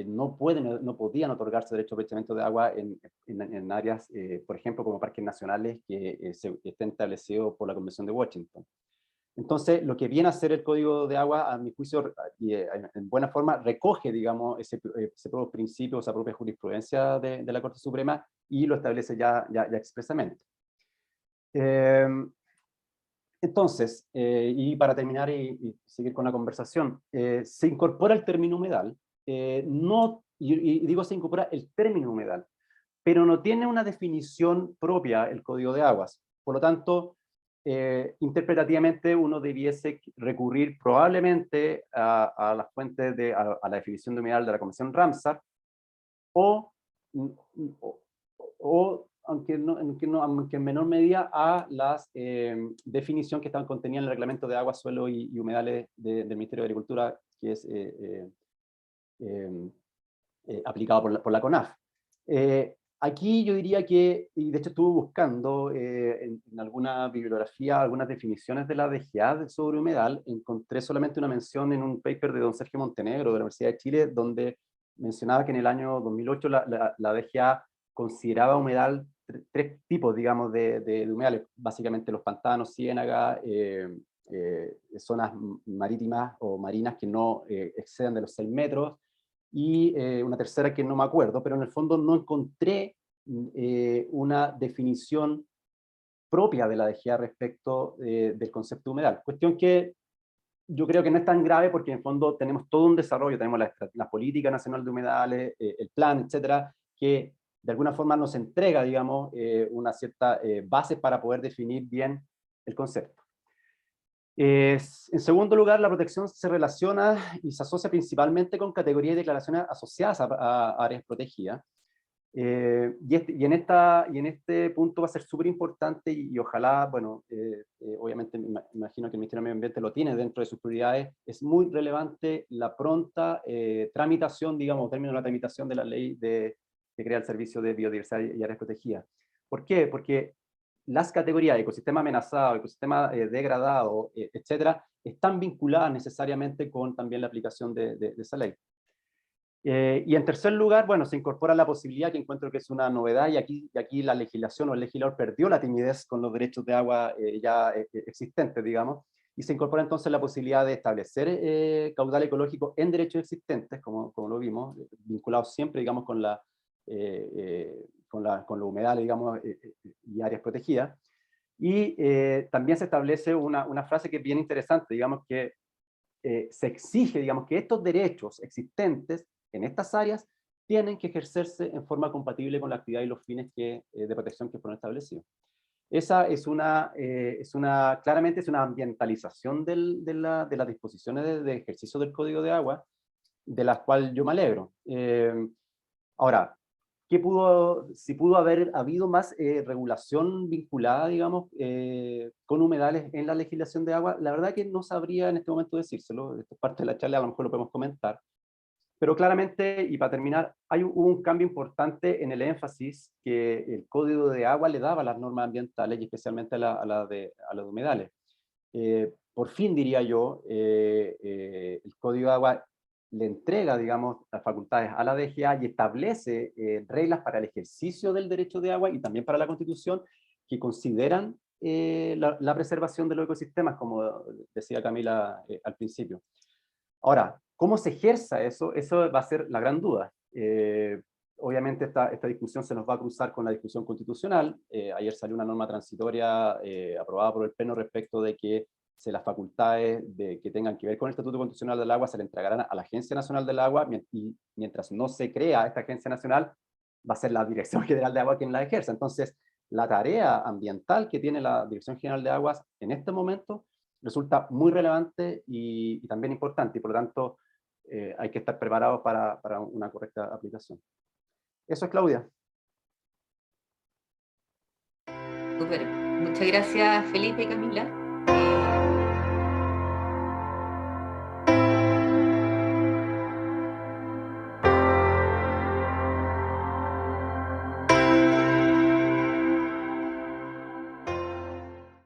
Speaker 3: no podían otorgarse derechos de aprovechamiento de agua en áreas, por ejemplo, como parques nacionales que estén establecidos por la Convención de Washington. Entonces, lo que viene a hacer el Código de Agua, a mi juicio, en buena forma, recoge, digamos, ese propio principio, esa propia jurisprudencia de la Corte Suprema y lo establece ya expresamente. Entonces, y para terminar y seguir con la conversación, se incorpora el término humedal, y digo se incorpora el término humedal, pero no tiene una definición propia el Código de Aguas. Por lo tanto, interpretativamente uno debiese recurrir probablemente a las fuentes a la definición de humedal de la Convención Ramsar, o aunque en menor medida, a la definición que están contenidas en el Reglamento de Agua, Suelo y Humedales del Ministerio de Agricultura, que es aplicado por la CONAF. Aquí yo diría que, y de hecho estuve buscando en alguna bibliografía, algunas definiciones de la DGA sobre humedal, encontré solamente una mención en un paper de don Sergio Montenegro de la Universidad de Chile, donde mencionaba que en el año 2008 la DGA consideraba humedal tres tipos, digamos, de humedales, básicamente los pantanos, ciénagas, zonas marítimas o marinas que no excedan de los 6 metros, y una tercera que no me acuerdo, pero en el fondo no encontré una definición propia de la DGA respecto del concepto de humedal. Cuestión que yo creo que no es tan grave porque en el fondo tenemos todo un desarrollo, tenemos la Política Nacional de Humedales, el plan, etcétera, que de alguna forma nos entrega, digamos, una cierta base para poder definir bien el concepto. En segundo lugar, la protección se relaciona y se asocia principalmente con categorías y declaraciones asociadas a áreas protegidas. Y en este punto va a ser súper importante y ojalá, bueno, obviamente me imagino que el Ministerio de Medio Ambiente lo tiene dentro de sus prioridades, es muy relevante la pronta tramitación, digamos, término de la tramitación de la ley que crea el Servicio de Biodiversidad y Áreas Protegidas. ¿Por qué? Porque las categorías ecosistema amenazado, ecosistema degradado, etcétera, están vinculadas necesariamente con también la aplicación de esa ley. Y en tercer lugar, bueno, se incorpora la posibilidad, que encuentro que es una novedad, y aquí la legislación o el legislador perdió la timidez con los derechos de agua ya existentes, digamos, y se incorpora entonces la posibilidad de establecer caudal ecológico en derechos existentes, como lo vimos, vinculados siempre, digamos, con los humedales, digamos, y áreas protegidas. Y también se establece una frase que es bien interesante, digamos, que se exige, digamos, que estos derechos existentes en estas áreas tienen que ejercerse en forma compatible con la actividad y los fines de protección que fueron establecidos. Esa claramente es una ambientalización de las disposiciones de ejercicio del Código de Agua, de las cuales yo me alegro. Ahora, si pudo haber habido más regulación vinculada, digamos, con humedales en la legislación de agua, la verdad que no sabría en este momento decírselo, esto es parte de la charla, a lo mejor lo podemos comentar. Pero claramente, y para terminar, hubo un cambio importante en el énfasis que el Código de Agua le daba a las normas ambientales y especialmente a las de humedales. Por fin, diría yo, el Código de Agua le entrega, digamos, las facultades a la DGA y establece reglas para el ejercicio del derecho de agua y también para la Constitución que consideran la preservación de los ecosistemas, como decía Camila al principio. Ahora, ¿cómo se ejerza eso? Eso va a ser la gran duda. Obviamente esta discusión se nos va a cruzar con la discusión constitucional. Ayer salió una norma transitoria aprobada por el Pleno respecto de que las facultades que tengan que ver con el Estatuto Constitucional del Agua se le entregarán a la Agencia Nacional del Agua, y mientras no se crea esta Agencia Nacional, va a ser la Dirección General de Agua quien la ejerza. Entonces, la tarea ambiental que tiene la Dirección General de Aguas en este momento resulta muy relevante y también importante, y por lo tanto hay que estar preparados para una correcta aplicación. Eso es, Claudia.
Speaker 2: Súper. Muchas gracias, Felipe y Camila.